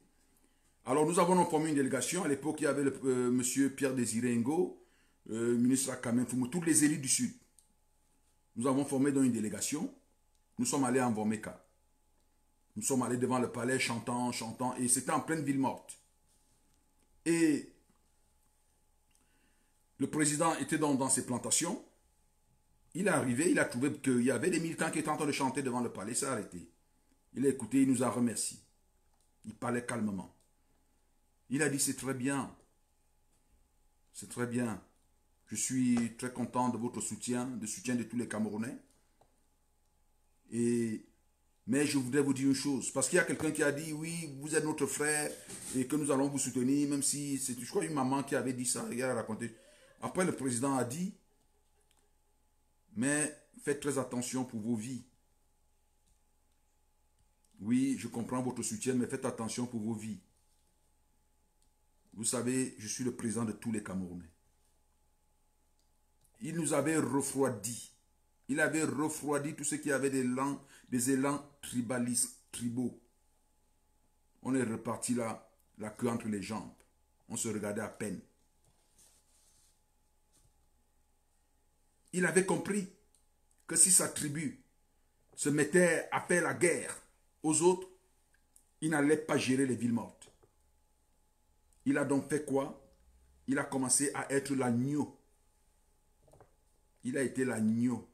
Alors nous avons formé une délégation, à l'époque il y avait monsieur Pierre Désiré Ngo, ministre Akamen Fumu, tous les élus du sud. Nous avons formé dans une délégation, nous sommes allés en Vomeka. Nous sommes allés devant le palais chantant, et c'était en pleine ville morte. Et le président était dans ses plantations. Il est arrivé, il a trouvé qu'il y avait des militants qui étaient en train de chanter devant le palais. Il s'est arrêté. Il a écouté, il nous a remercié. Il parlait calmement. Il a dit, c'est très bien. C'est très bien. Je suis très content de votre soutien, du soutien de tous les Camerounais. Mais je voudrais vous dire une chose. Parce qu'il y a quelqu'un qui a dit, oui, vous êtes notre frère et que nous allons vous soutenir, même si c'est, je crois, une maman qui avait dit ça, il a raconté. Après, le président a dit, mais faites très attention pour vos vies. Oui, je comprends votre soutien, mais faites attention pour vos vies. Vous savez, je suis le président de tous les Camerounais. Il nous avait refroidi. Il avait refroidi tout ce qui avait des élans tribalistes, tribaux. On est reparti là, la queue entre les jambes. On se regardait à peine. Il avait compris que si sa tribu se mettait à faire la guerre aux autres, il n'allait pas gérer les villes mortes. Il a donc fait quoi? Il a commencé à être l'agneau. Il a été l'agneau.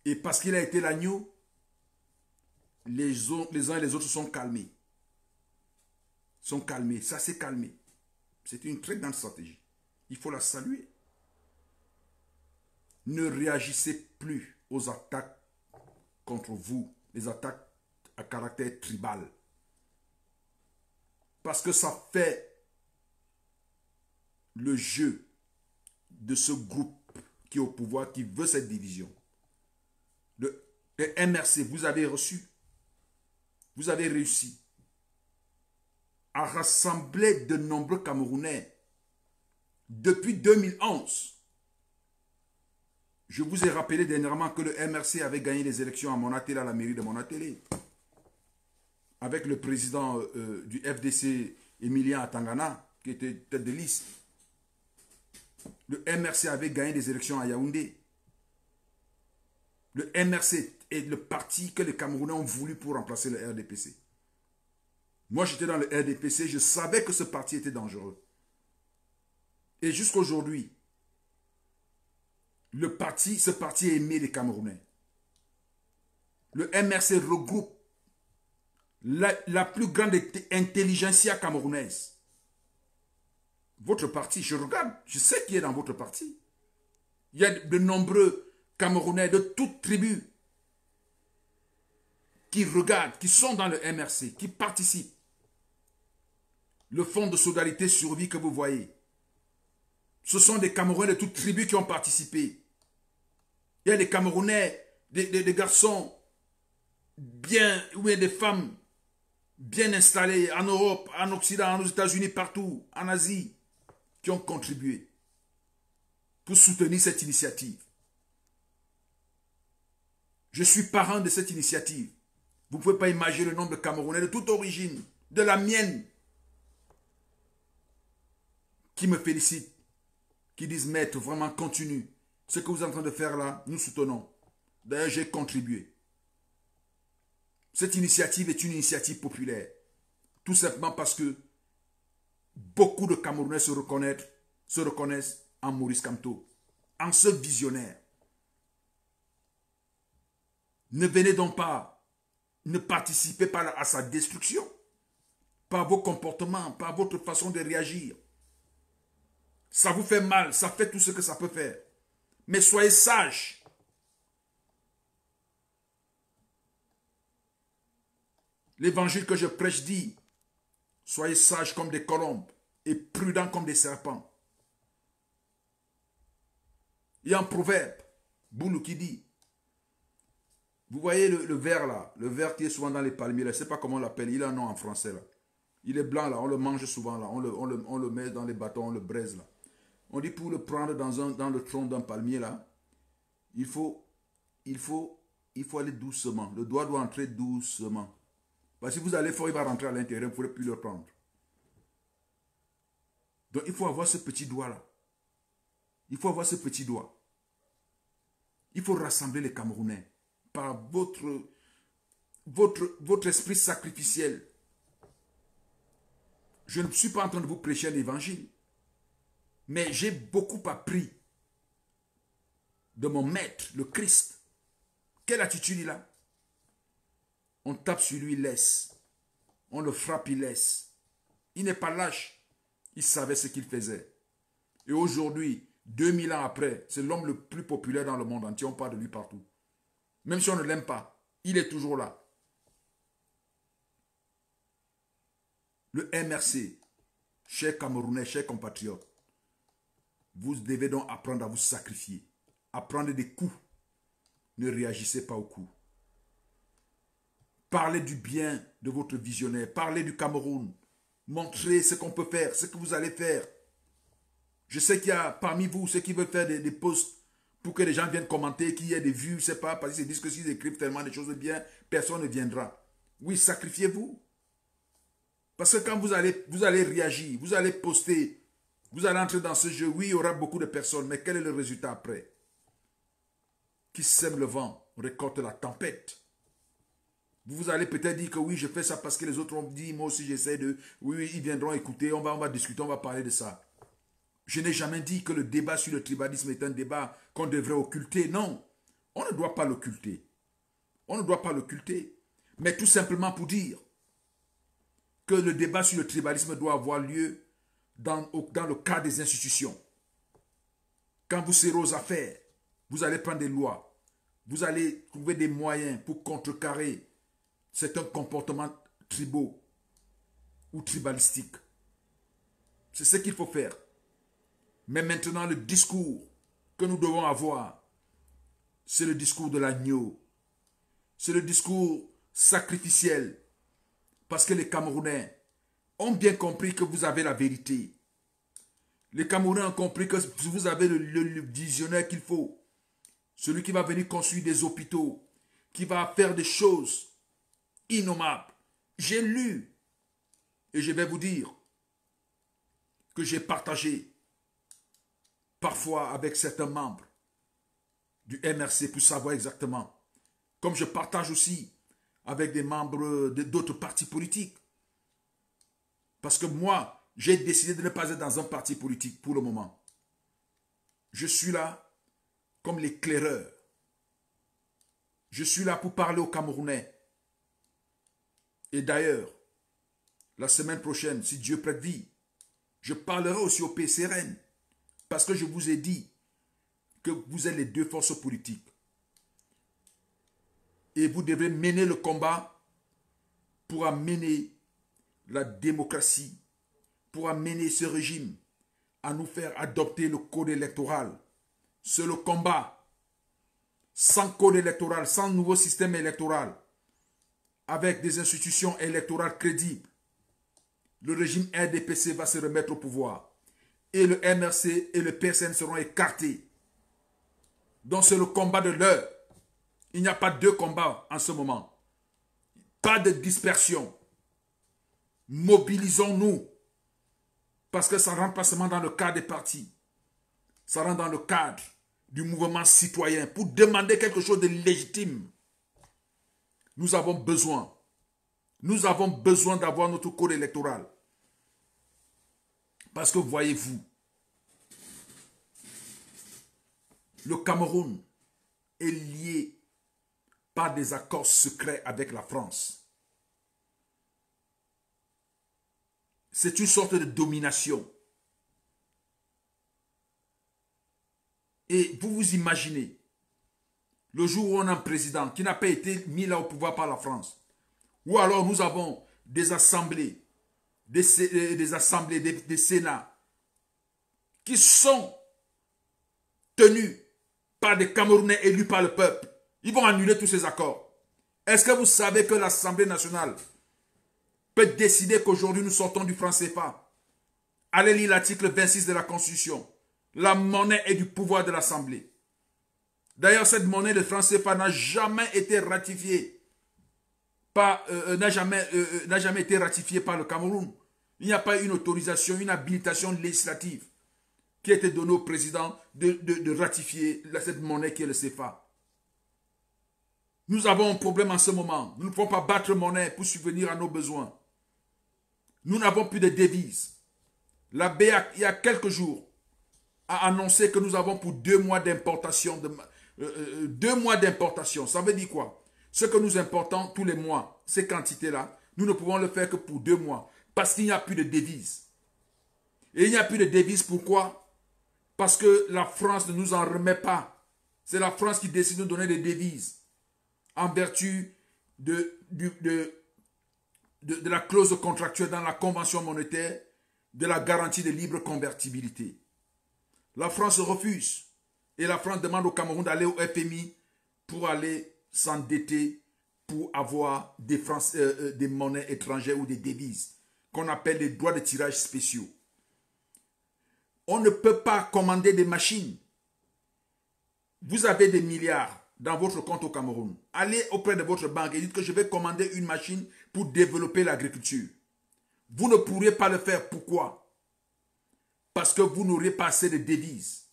Et parce qu'il a été l'agneau, les uns et les autres sont calmés. Sont calmés. Ça s'est calmé. C'est une très grande stratégie. Il faut la saluer. Ne réagissez plus aux attaques contre vous, les attaques à caractère tribal. Parce que ça fait le jeu de ce groupe qui est au pouvoir, qui veut cette division. Le MRC, vous avez reçu, vous avez réussi à rassembler de nombreux Camerounais depuis 2011. Je vous ai rappelé dernièrement que le MRC avait gagné les élections à Monatélé, à la mairie de Monatélé, avec le président du FDC, Emilien Atangana, qui était tête de liste. Le MRC avait gagné des élections à Yaoundé. Le MRC est le parti que les Camerounais ont voulu pour remplacer le RDPC. Moi, j'étais dans le RDPC, je savais que ce parti était dangereux. Et jusqu'à aujourd'hui, ce parti est aimé des Camerounais. Le MRC regroupe la plus grande intelligentsia camerounaise. Votre parti, je regarde, je sais qui est dans votre parti. Il y a de nombreux Camerounais de toutes tribus qui regardent, qui sont dans le MRC, qui participent. Le fonds de solidarité survie que vous voyez, ce sont des Camerounais de toutes tribus qui ont participé. Il y a des Camerounais, des garçons bien, ou bien des femmes bien installés en Europe, en Occident, aux États-Unis, partout, en Asie, qui ont contribué pour soutenir cette initiative. Je suis parent de cette initiative. Vous ne pouvez pas imaginer le nombre de Camerounais de toute origine, de la mienne, qui me félicitent, qui disent, maître, vraiment continue. Ce que vous êtes en train de faire là, nous soutenons. D'ailleurs, j'ai contribué. Cette initiative est une initiative populaire. Tout simplement parce que beaucoup de Camerounais se reconnaissent en Maurice Kamto, en ce visionnaire. Ne venez donc pas, ne participez pas à sa destruction, par vos comportements, par votre façon de réagir. Ça vous fait mal, ça fait tout ce que ça peut faire. Mais soyez sages. L'évangile que je prêche dit, soyez sages comme des colombes et prudents comme des serpents. Il y a un proverbe, Boulou, qui dit, vous voyez le ver là, le ver qui est souvent dans les palmiers, là, je ne sais pas comment on l'appelle, il a un nom en français là. Il est blanc là, on le mange souvent là, on le met dans les bâtons, on le braise là. On dit pour le prendre dans le tronc d'un palmier là, il faut aller doucement. Le doigt doit entrer doucement. Parce que si vous allez fort, il va rentrer à l'intérieur, vous ne pourrez plus le prendre. Donc il faut avoir ce petit doigt là. Il faut avoir ce petit doigt. Il faut rassembler les Camerounais par votre esprit sacrificiel. Je ne suis pas en train de vous prêcher l'évangile. Mais j'ai beaucoup appris de mon maître, le Christ. Quelle attitude il a? On tape sur lui, il laisse. On le frappe, il laisse. Il n'est pas lâche. Il savait ce qu'il faisait. Et aujourd'hui, 2000 ans après, c'est l'homme le plus populaire dans le monde entier. On parle de lui partout. Même si on ne l'aime pas, il est toujours là. Le MRC, chers Camerounais, chers compatriotes, vous devez donc apprendre à vous sacrifier. À prendre des coups. Ne réagissez pas aux coups. Parlez du bien de votre visionnaire. Parlez du Cameroun. Montrez ce qu'on peut faire, ce que vous allez faire. Je sais qu'il y a parmi vous ceux qui veulent faire des posts pour que les gens viennent commenter, qu'il y ait des vues, je ne sais pas, parce qu'ils se disent que s'ils écrivent tellement de choses bien, personne ne viendra. Oui, sacrifiez-vous. Parce que quand vous allez réagir, vous allez poster Vous allez entrer dans ce jeu, oui, il y aura beaucoup de personnes, mais quel est le résultat après? Qui sème le vent, récolte la tempête. Vous allez peut-être dire que oui, je fais ça parce que les autres ont dit, moi aussi j'essaie de... Oui, oui, ils viendront écouter, on va discuter, on va parler de ça. Je n'ai jamais dit que le débat sur le tribalisme est un débat qu'on devrait occulter. Non, on ne doit pas l'occulter. On ne doit pas l'occulter. Mais tout simplement pour dire que le débat sur le tribalisme doit avoir lieu dans le cadre des institutions. Quand vous serez aux affaires, vous allez prendre des lois. Vous allez trouver des moyens pour contrecarrer certains comportements tribaux ou tribalistiques. C'est ce qu'il faut faire. Mais maintenant, le discours que nous devons avoir, c'est le discours de l'agneau. C'est le discours sacrificiel. Parce que les Camerounais ont bien compris que vous avez la vérité. Les Camerounais ont compris que vous avez le visionnaire qu'il faut. Celui qui va venir construire des hôpitaux, qui va faire des choses innommables. J'ai lu et je vais vous dire que j'ai partagé parfois avec certains membres du MRC pour savoir exactement. Comme je partage aussi avec des membres d'autres partis politiques. Parce que moi, j'ai décidé de ne pas être dans un parti politique pour le moment. Je suis là comme l'éclaireur. Je suis là pour parler aux Camerounais. Et d'ailleurs, la semaine prochaine, si Dieu prête vie, je parlerai aussi au PCRN. Parce que je vous ai dit que vous êtes les deux forces politiques. Et vous devrez mener le combat pour amener la démocratie, pour amener ce régime à nous faire adopter le code électoral. C'est le combat. Sans code électoral, sans nouveau système électoral, avec des institutions électorales crédibles, le régime RDPC va se remettre au pouvoir. Et le MRC et le PSN seront écartés. Donc c'est le combat de l'heure. Il n'y a pas deux combats en ce moment. Pas de dispersion. Mobilisons-nous. Parce que ça ne rentre pas seulement dans le cadre des partis. Ça rentre dans le cadre du mouvement citoyen pour demander quelque chose de légitime. Nous avons besoin. Nous avons besoin d'avoir notre code électoral. Parce que voyez-vous, le Cameroun est lié par des accords secrets avec la France. C'est une sorte de domination. Et vous vous imaginez, le jour où on a un président qui n'a pas été mis là au pouvoir par la France, ou alors nous avons des assemblées, des sénats, qui sont tenus par des Camerounais élus par le peuple. Ils vont annuler tous ces accords. Est-ce que vous savez que l'Assemblée nationale peut décider qu'aujourd'hui nous sortons du franc CFA? Allez lire l'article 26 de la Constitution. La monnaie est du pouvoir de l'Assemblée. D'ailleurs, cette monnaie de franc CFA n'a jamais été ratifiée n'a jamais été ratifiée par le Cameroun. Il n'y a pas une autorisation, une habilitation législative qui a été donnée au président de ratifier cette monnaie qui est le CFA. Nous avons un problème en ce moment. Nous ne pouvons pas battre monnaie pour subvenir à nos besoins. Nous n'avons plus de devises. La BEAC, il y a quelques jours, a annoncé que nous avons pour 2 mois d'importation. 2 mois d'importation, ça veut dire quoi? Ce que nous importons tous les mois, ces quantités-là, nous ne pouvons le faire que pour 2 mois. Parce qu'il n'y a plus de devises. Et il n'y a plus de devises, pourquoi? Parce que la France ne nous en remet pas. C'est la France qui décide de nous donner des devises. En vertu de la clause contractuelle dans la convention monétaire, de la garantie de libre convertibilité. La France refuse. Et la France demande au Cameroun d'aller au FMI pour aller s'endetter pour avoir des monnaies étrangères ou des devises qu'on appelle les droits de tirage spéciaux. On ne peut pas commander des machines. Vous avez des milliards dans votre compte au Cameroun. Allez auprès de votre banque et dites que je vais commander une machine pour développer l'agriculture. Vous ne pourrez pas le faire. Pourquoi? Parce que vous n'aurez pas assez de devises.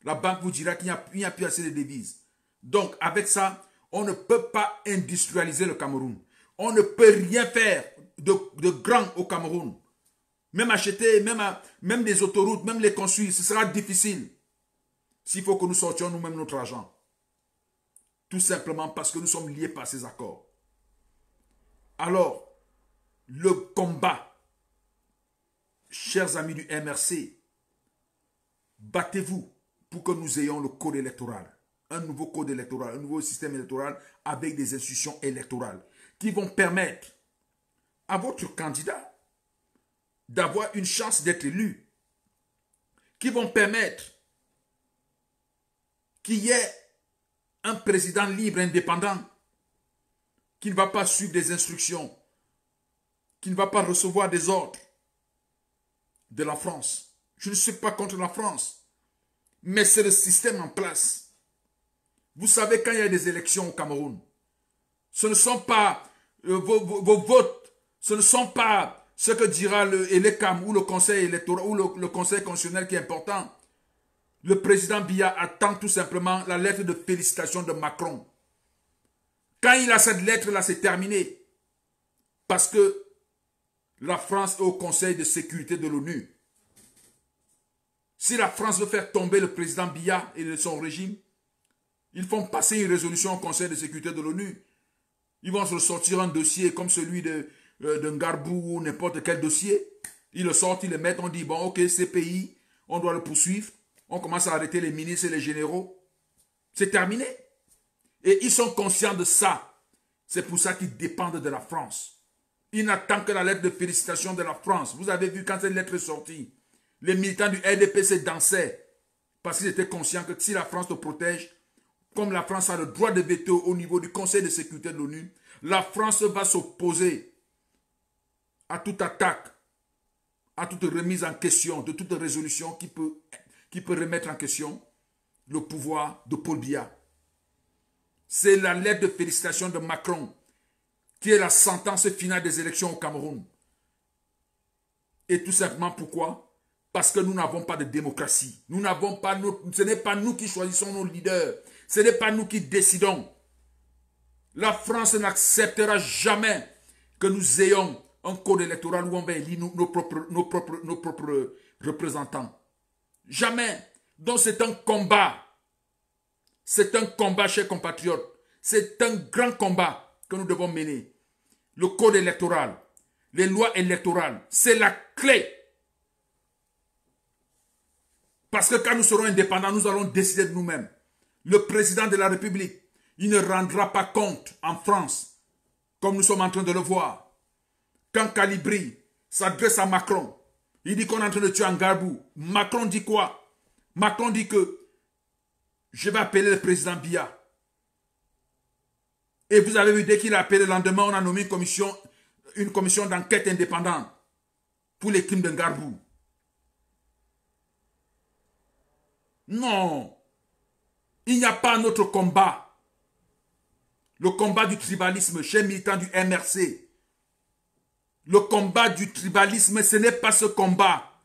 La banque vous dira qu'il n'y a plus assez de devises. Donc, avec ça, on ne peut pas industrialiser le Cameroun. On ne peut rien faire de grand au Cameroun. Même acheter, même des autoroutes, même les construire, ce sera difficile. S'il faut que nous sortions nous-mêmes notre argent. Tout simplement parce que nous sommes liés par ces accords. Alors, le combat, chers amis du MRC, battez-vous pour que nous ayons le code électoral. Un nouveau code électoral, un nouveau système électoral avec des institutions électorales qui vont permettre à votre candidat d'avoir une chance d'être élu, qui vont permettre qu'il y ait un président libre, indépendant, qui ne va pas suivre des instructions, qui ne va pas recevoir des ordres de la France. Je ne suis pas contre la France, mais c'est le système en place. Vous savez, quand il y a des élections au Cameroun, ce ne sont pas vos votes, ce ne sont pas ce que dira l'ELECAM ou le conseil électoral ou le conseil constitutionnel qui est important. Le président Biya attend tout simplement la lettre de félicitation de Macron. Quand il a cette lettre-là, c'est terminé. Parce que la France est au Conseil de sécurité de l'ONU. Si la France veut faire tomber le président Biya et son régime, ils font passer une résolution au Conseil de sécurité de l'ONU. Ils vont se sortir un dossier comme celui de Ngarbou ou n'importe quel dossier. Ils le sortent, ils le mettent, on dit, bon, ok, ces pays, on doit le poursuivre. On commence à arrêter les ministres et les généraux. C'est terminé. Et ils sont conscients de ça. C'est pour ça qu'ils dépendent de la France. Ils n'attendent que la lettre de félicitation de la France. Vous avez vu quand cette lettre est sortie, les militants du RDPC dansaient. Parce qu'ils étaient conscients que si la France te protège, comme la France a le droit de veto au niveau du Conseil de sécurité de l'ONU, la France va s'opposer à toute attaque, à toute remise en question, de toute résolution qui peut remettre en question le pouvoir de Paul Biya. C'est la lettre de félicitation de Macron qui est la sentence finale des élections au Cameroun. Et tout simplement pourquoi? Parce que nous n'avons pas de démocratie. Ce n'est pas nous qui choisissons nos leaders. Ce n'est pas nous qui décidons. La France n'acceptera jamais que nous ayons un code électoral où on va élire nos propres représentants. Jamais. Donc c'est un combat. C'est un combat, chers compatriotes. C'est un grand combat que nous devons mener. Le code électoral, les lois électorales, c'est la clé. Parce que quand nous serons indépendants, nous allons décider de nous-mêmes. Le président de la République, il ne rendra pas compte en France, comme nous sommes en train de le voir. Quand Calibri s'adresse à Macron, il dit qu'on est en train de tuer Ngarbou. Macron dit quoi? Macron dit que je vais appeler le président Biya. Et vous avez vu, dès qu'il a appelé le lendemain, on a nommé une commission d'enquête indépendante pour les crimes de Ngarbou. Non. Il n'y a pas un autre combat. Le combat du tribalisme chez militants du MRC. Le combat du tribalisme, ce n'est pas ce combat.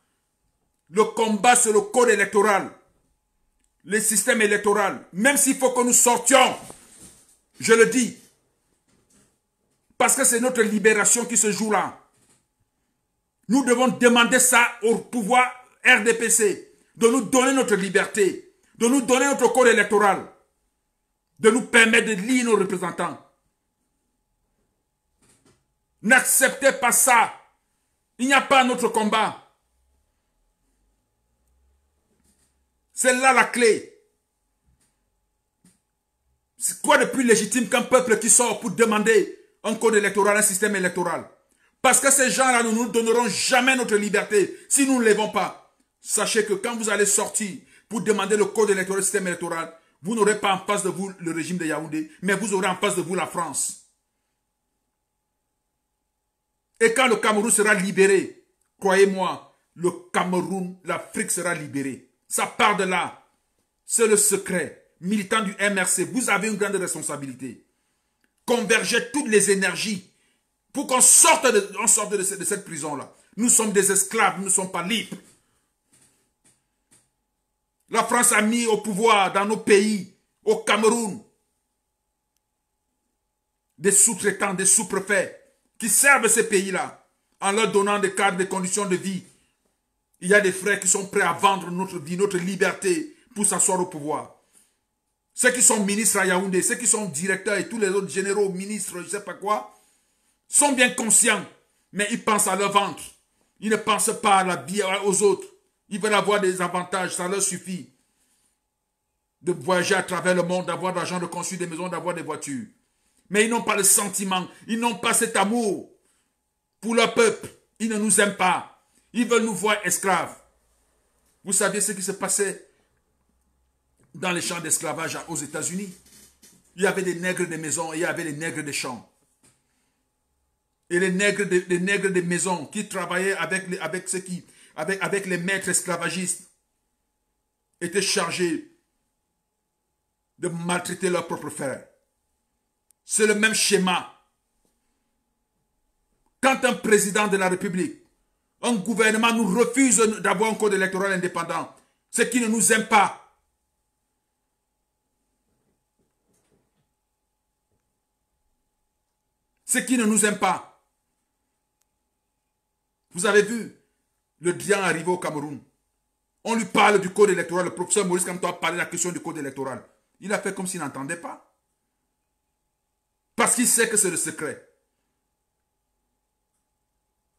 Le combat, c'est le code électoral. Le système électoral. Même s'il faut que nous sortions, je le dis, parce que c'est notre libération qui se joue là. Nous devons demander ça au pouvoir RDPC, de nous donner notre liberté, de nous donner notre code électoral, de nous permettre de lire nos représentants. N'acceptez pas ça. Il n'y a pas notre combat. C'est là la clé. C'est quoi de plus légitime qu'un peuple qui sort pour demander un code électoral, un système électoral? Parce que ces gens-là ne nous donneront jamais notre liberté si nous ne levons pas. Sachez que quand vous allez sortir pour demander le code électoral, le système électoral, vous n'aurez pas en face de vous le régime de Yaoundé, mais vous aurez en face de vous la France. Et quand le Cameroun sera libéré, croyez-moi, le Cameroun, l'Afrique sera libérée. Ça part de là. C'est le secret. Militants du MRC, vous avez une grande responsabilité. Convergez toutes les énergies pour qu'on sorte de cette prison-là. Nous sommes des esclaves, nous ne sommes pas libres. La France a mis au pouvoir dans nos pays, au Cameroun, des sous-traitants, des sous-préfets qui servent ces pays-là en leur donnant des cadres, des conditions de vie. Il y a des frères qui sont prêts à vendre notre vie, notre liberté pour s'asseoir au pouvoir. Ceux qui sont ministres à Yaoundé, ceux qui sont directeurs et tous les autres généraux, ministres, je ne sais pas quoi, sont bien conscients, mais ils pensent à leur ventre. Ils ne pensent pas à la vie aux autres. Ils veulent avoir des avantages, ça leur suffit. De voyager à travers le monde, d'avoir de l'argent, de construire des maisons, d'avoir des voitures. Mais ils n'ont pas le sentiment, ils n'ont pas cet amour pour leur peuple. Ils ne nous aiment pas. Ils veulent nous voir esclaves. Vous saviez ce qui se passait dans les champs d'esclavage aux États-Unis? Il y avait des nègres des maisons et il y avait les nègres des champs. Et les nègres des maisons qui travaillaient avec les maîtres esclavagistes étaient chargés de maltraiter leurs propres frères. C'est le même schéma. Quand un président de la République, un gouvernement nous refuse d'avoir un code électoral indépendant, c'est qu'il ne nous aime pas. C'est qu'il ne nous aime pas. Vous avez vu le Drian arrivé au Cameroun. On lui parle du code électoral. Le professeur Maurice Kamto a parlé de la question du code électoral. Il a fait comme s'il n'entendait pas. Parce qu'il sait que c'est le secret.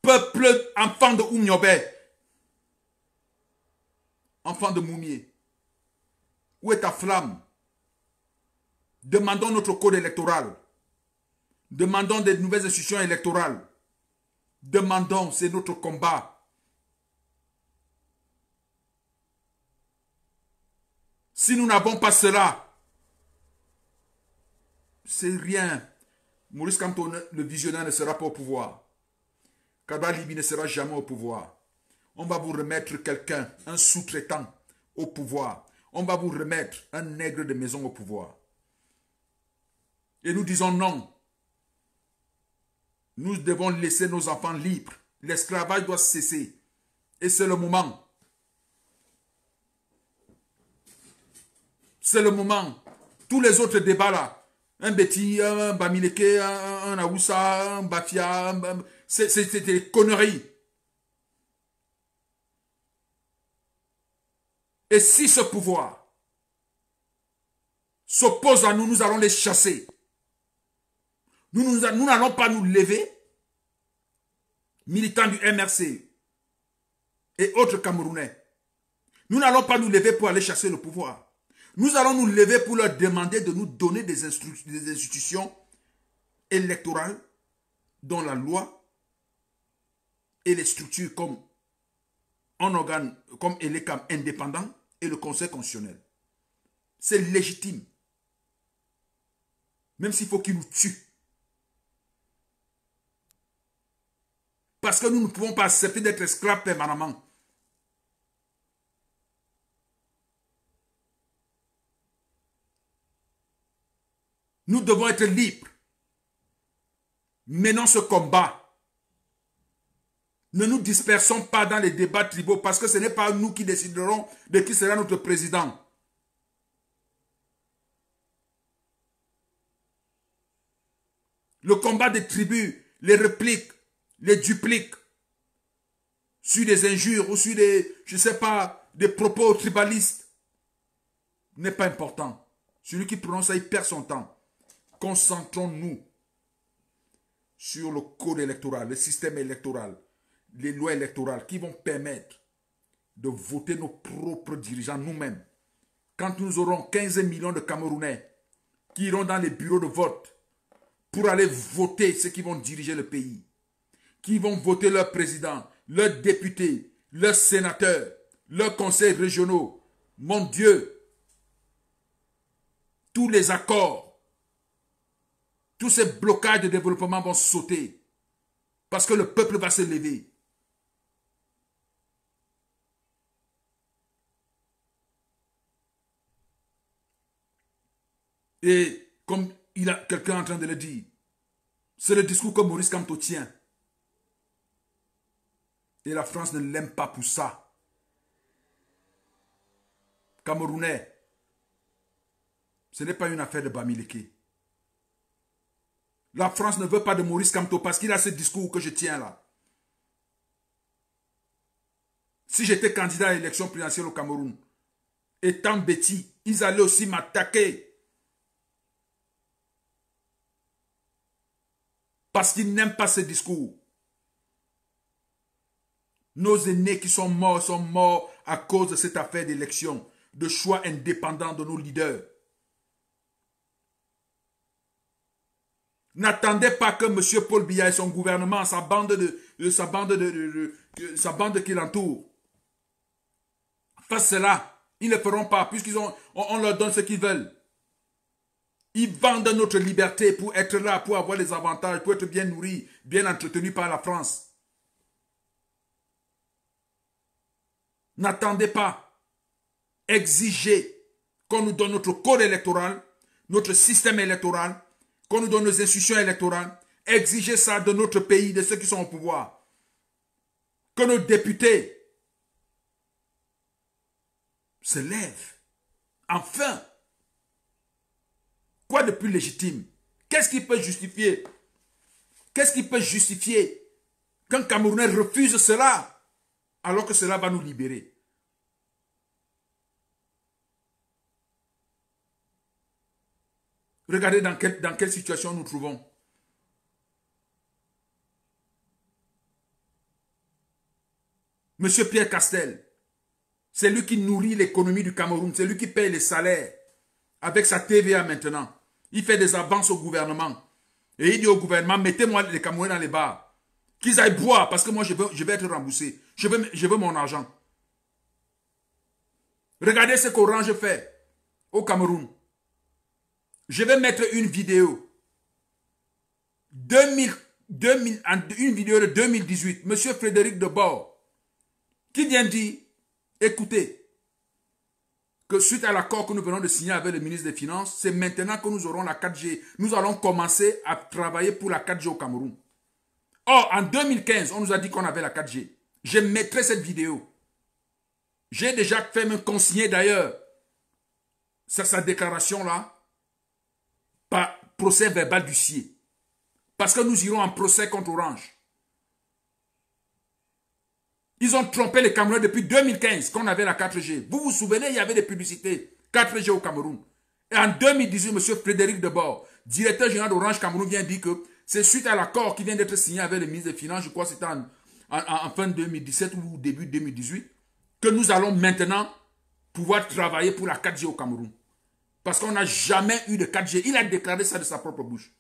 Peuple, enfant de Oumniobé, enfant de Moumié, où est ta flamme? Demandons notre code électoral. Demandons des nouvelles institutions électorales. Demandons, c'est notre combat. Si nous n'avons pas cela, c'est rien. Maurice Kamto, le visionnaire, ne sera pas au pouvoir. Kaba Libi ne sera jamais au pouvoir. On va vous remettre quelqu'un, un sous-traitant au pouvoir. On va vous remettre un nègre de maison au pouvoir. Et nous disons non. Nous devons laisser nos enfants libres. L'esclavage doit cesser. Et c'est le moment. C'est le moment. Tous les autres débats là, un Betty, un Bamileke, un Aoussa, un Bafia, c'est des conneries. Et si ce pouvoir s'oppose à nous, nous allons les chasser. Nous n'allons pas nous lever, militants du MRC et autres Camerounais. Nous n'allons pas nous lever pour aller chasser le pouvoir. Nous allons nous lever pour leur demander de nous donner des institutions électorales dont la loi et les structures comme un organe comme ELECAM indépendant et le Conseil constitutionnel. C'est légitime. Même s'il faut qu'ils nous tuent. Parce que nous ne pouvons pas accepter d'être esclaves permanemment. Nous devons être libres. Menons ce combat. Ne nous dispersons pas dans les débats tribaux parce que ce n'est pas nous qui déciderons de qui sera notre président. Le combat des tribus, les répliques, les dupliques sur des injures ou sur des, je ne sais pas, des propos tribalistes n'est pas important. Celui qui prononce ça, il perd son temps. Concentrons-nous sur le code électoral, le système électoral, les lois électorales qui vont permettre de voter nos propres dirigeants nous-mêmes. Quand nous aurons 15 millions de Camerounais qui iront dans les bureaux de vote pour aller voter ceux qui vont diriger le pays, qui vont voter leurs présidents, leurs députés, leurs sénateurs, leurs conseils régionaux, mon Dieu, tous les accords, tous ces blocages de développement vont sauter parce que le peuple va se lever. Et comme quelqu'un est en train de le dire, c'est le discours que Maurice Kamto tient. Et la France ne l'aime pas pour ça. Camerounais. Ce n'est pas une affaire de Bamileke. La France ne veut pas de Maurice Kamto parce qu'il a ce discours que je tiens là. Si j'étais candidat à l'élection présidentielle au Cameroun, étant bêtis, ils allaient aussi m'attaquer. Parce qu'ils n'aiment pas ce discours. Nos aînés qui sont morts à cause de cette affaire d'élection, de choix indépendants de nos leaders. N'attendez pas que M. Paul Biya et son gouvernement, sa bande qui l'entoure, fassent cela. Ils ne le feront pas, puisqu'on leur donne ce qu'ils veulent. Ils vendent notre liberté pour être là, pour avoir les avantages, pour être bien nourris, bien entretenus par la France. N'attendez pas. Exigez qu'on nous donne notre code électoral, notre système électoral, qu'on nous donne nos institutions électorales. Exigez ça de notre pays, de ceux qui sont au pouvoir. Que nos députés se lèvent. Enfin. Quoi de plus légitime? Qu'est-ce qui peut justifier? Qu'est-ce qui peut justifier qu'un Camerounais refuse cela alors que cela va nous libérer? Regardez dans quelle situation nous trouvons. Monsieur Pierre Castel, c'est lui qui nourrit l'économie du Cameroun, c'est lui qui paye les salaires avec sa TVA maintenant. Il fait des avances au gouvernement. Et il dit au gouvernement, mettez-moi les Camerounais dans les bars. Qu'ils aillent boire parce que moi je vais être remboursé. Je veux mon argent. Regardez ce qu'Orange fait au Cameroun. Je vais mettre une vidéo. Une vidéo de 2018. Monsieur Frédéric Debord, qui vient dire, écoutez, que suite à l'accord que nous venons de signer avec le ministre des Finances, c'est maintenant que nous aurons la 4G. Nous allons commencer à travailler pour la 4G au Cameroun. Or, en 2015, on nous a dit qu'on avait la 4G. Je mettrai cette vidéo. J'ai déjà fait me consigner d'ailleurs sa déclaration là par procès verbal d'huissier. Parce que nous irons en procès contre Orange. Ils ont trompé les Camerounais depuis 2015 qu'on avait la 4G. Vous vous souvenez, il y avait des publicités 4G au Cameroun. Et en 2018, M. Frédéric Debord, directeur général d'Orange Cameroun, vient dire que c'est suite à l'accord qui vient d'être signé avec le ministre des Finances, je crois que c'était en fin 2017 ou début 2018, que nous allons maintenant pouvoir travailler pour la 4G au Cameroun. Parce qu'on n'a jamais eu de 4G. Il a déclaré ça de sa propre bouche.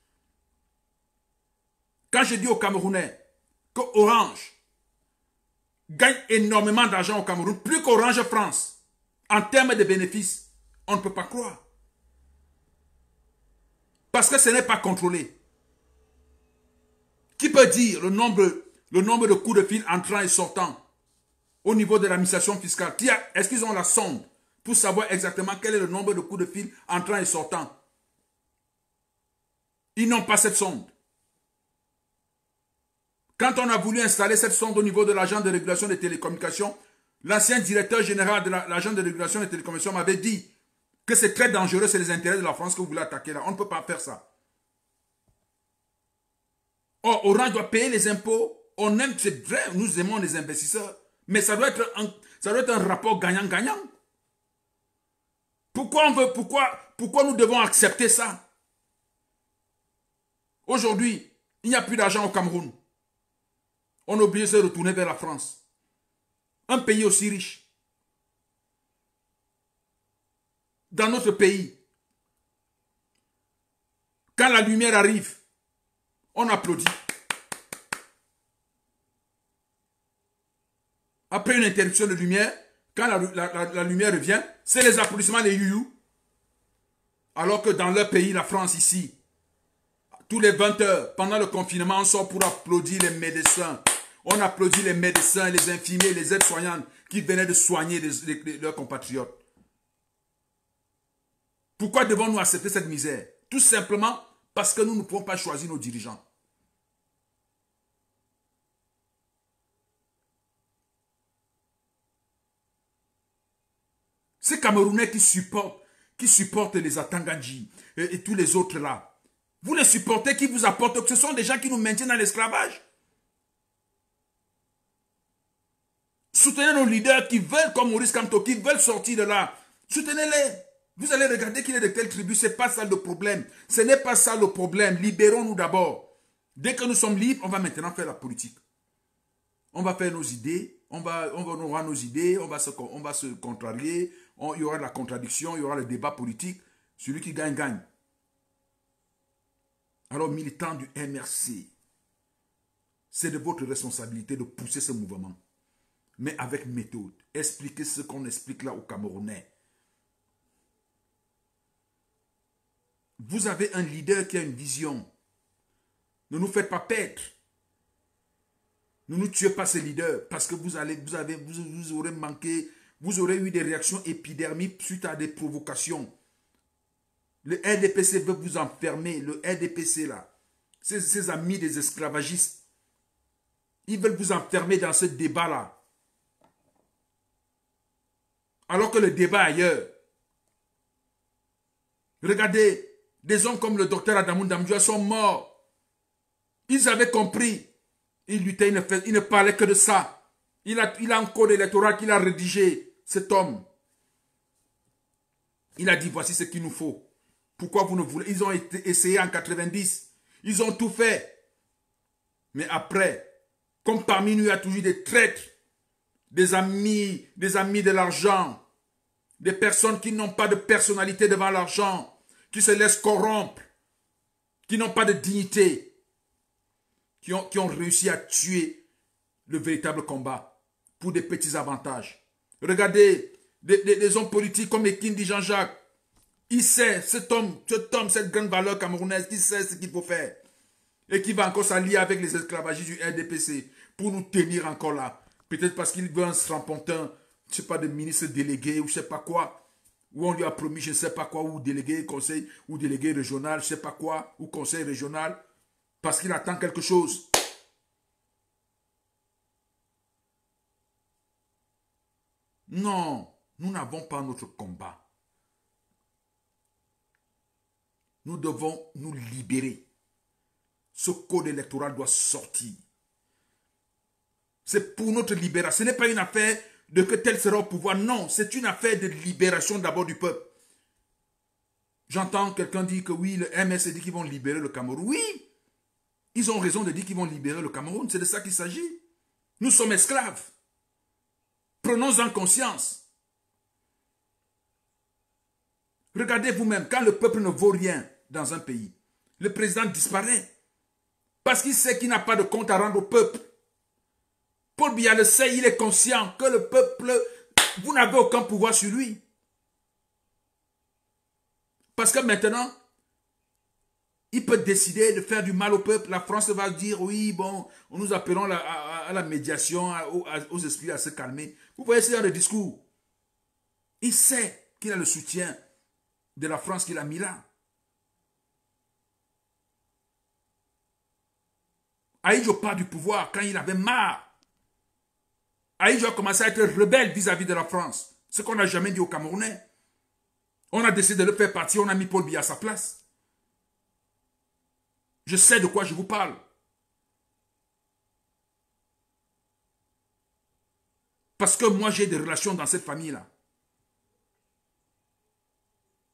Quand je dis aux Camerounais que Orange gagne énormément d'argent au Cameroun, plus qu'Orange France, en termes de bénéfices, on ne peut pas croire. Parce que ce n'est pas contrôlé. Qui peut dire le nombre de coups de fil entrant et sortant au niveau de l'administration fiscale? Est-ce qu'ils ont la sonde pour savoir exactement quel est le nombre de coups de fil entrant et sortant? Ils n'ont pas cette sonde. Quand on a voulu installer cette sonde au niveau de l'agence de régulation des télécommunications, l'ancien directeur général de l'agence de régulation des télécommunications m'avait dit que c'est très dangereux, c'est les intérêts de la France que vous voulez attaquer là. On ne peut pas faire ça. Or, Orange doit payer les impôts. On aime, c'est vrai, nous aimons les investisseurs. Mais ça doit être un rapport gagnant-gagnant. Pourquoi nous devons accepter ça? Aujourd'hui, il n'y a plus d'argent au Cameroun. On est obligé de se retourner vers la France. Un pays aussi riche. Dans notre pays, quand la lumière arrive, on applaudit. Après une interruption de lumière, quand la lumière revient, c'est les applaudissements des youyou. Alors que dans leur pays, la France ici, tous les 20 heures, pendant le confinement, on sort pour applaudir les médecins. On applaudit les médecins, les infirmiers, les aides-soignantes qui venaient de soigner leurs compatriotes. Pourquoi devons-nous accepter cette misère? Tout simplement parce que nous ne pouvons pas choisir nos dirigeants. Ces Camerounais qui supportent les Atangandji et tous les autres là, vous les supportez, qui vous apportent, ce sont des gens qui nous maintiennent dans l'esclavage. Soutenez nos leaders qui veulent, comme Maurice Kamto, qui veulent sortir de là. Soutenez-les. Vous allez regarder qu'il est de telle tribu, ce n'est pas ça le problème. Ce n'est pas ça le problème. Libérons-nous d'abord. Dès que nous sommes libres, on va maintenant faire la politique. On va faire nos idées, on aura nos idées, on va se contrarier, il y aura de la contradiction, il y aura le débat politique. Celui qui gagne, gagne. Alors, militants du MRC, c'est de votre responsabilité de pousser ce mouvement. Mais avec méthode. Expliquez ce qu'on explique là aux Camerounais. Vous avez un leader qui a une vision. Ne nous faites pas perdre. Ne nous tuez pas ces leaders parce que vous aurez manqué, vous aurez eu des réactions épidermiques suite à des provocations. Le RDPC veut vous enfermer, le RDPC là, ses amis des esclavagistes, ils veulent vous enfermer dans ce débat là. Alors que le débat ailleurs. Regardez, des hommes comme le docteur Adamou Damdjoua sont morts. Ils avaient compris. Ils luttaient, il ne parlait que de ça. Il a un code électoral qu'il a rédigé, cet homme. Il a dit, voici ce qu'il nous faut. Pourquoi vous ne voulez? Ils ont essayé en 90. Ils ont tout fait. Mais après, comme parmi nous, il y a toujours des traîtres, des amis de l'argent, des personnes qui n'ont pas de personnalité devant l'argent, qui se laissent corrompre, qui n'ont pas de dignité, qui ont réussi à tuer le véritable combat pour des petits avantages. Regardez, des hommes politiques comme Ekindi Jean-Jacques, il sait, cet homme, cette grande valeur camerounaise, il sait ce qu'il faut faire. Et qui va encore s'allier avec les esclavagistes du RDPC pour nous tenir encore là. Peut-être parce qu'il veut un rampontin, je ne sais pas, de ministre délégué ou je ne sais pas quoi. Ou on lui a promis je ne sais pas quoi, ou délégué conseil, ou délégué régional, je ne sais pas quoi, ou conseil régional. Parce qu'il attend quelque chose. Non, nous n'avons pas notre combat. Nous devons nous libérer. Ce code électoral doit sortir. C'est pour notre libération. Ce n'est pas une affaire de que tel sera au pouvoir. Non, c'est une affaire de libération d'abord du peuple. J'entends quelqu'un dire que oui, le MS dit qu'ils vont libérer le Cameroun. Oui, ils ont raison de dire qu'ils vont libérer le Cameroun. C'est de ça qu'il s'agit. Nous sommes esclaves. Prenons-en conscience. Regardez vous-même, quand le peuple ne vaut rien dans un pays, le président disparaît. Parce qu'il sait qu'il n'a pas de compte à rendre au peuple. Paul Biya le sait, il est conscient que le peuple, vous n'avez aucun pouvoir sur lui. Parce que maintenant, il peut décider de faire du mal au peuple. La France va dire, oui, bon, nous appelons à la médiation, aux esprits à se calmer. Vous voyez, c'est dans le discours. Il sait qu'il a le soutien de la France qu'il a mis là. Ahidjo part du pouvoir quand il avait marre. Ahidjo a commencé à être rebelle vis-à-vis de la France. Ce qu'on n'a jamais dit aux Camerounais. On a décidé de le faire partir, on a mis Paul Biya à sa place. Je sais de quoi je vous parle. Parce que moi j'ai des relations dans cette famille-là.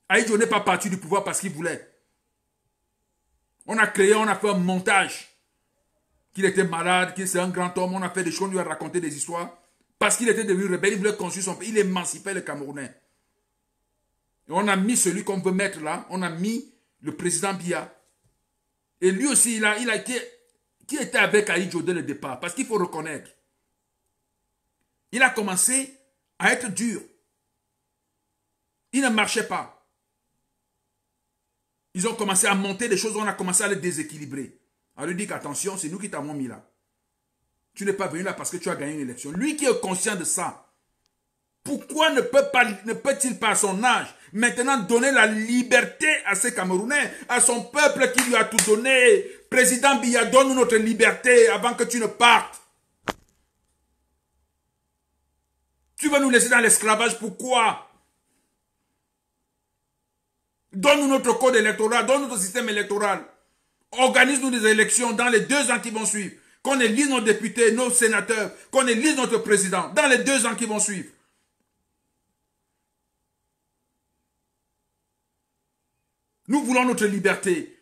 Ahidjo n'est pas parti du pouvoir parce qu'il voulait. On a créé, on a fait un montage. Qu'il était malade, qu'il c'est un grand homme, on a fait des choses, on lui a raconté des histoires. Parce qu'il était devenu rebelle, il voulait construire son pays, il émancipait les Camerounais. Et on a mis celui qu'on veut mettre là, on a mis le président Biya. Et lui aussi, qui était avec Ahidjo dès le départ. Parce qu'il faut reconnaître. Il a commencé à être dur. Il ne marchait pas. Ils ont commencé à monter des choses, on a commencé à les déséquilibrer. On lui dit qu'attention, c'est nous qui t'avons mis là. Tu n'es pas venu là parce que tu as gagné une élection. Lui qui est conscient de ça, pourquoi ne peut-il pas à son âge maintenant donner la liberté à ces Camerounais, à son peuple qui lui a tout donné? Président Biya, donne-nous notre liberté avant que tu ne partes. Tu vas nous laisser dans l'esclavage, pourquoi? Donne-nous notre code électoral, donne-nous notre système électoral. Organise-nous des élections dans les 2 ans qui vont suivre. Qu'on élise nos députés, nos sénateurs, qu'on élise notre président dans les 2 ans qui vont suivre. Nous voulons notre liberté.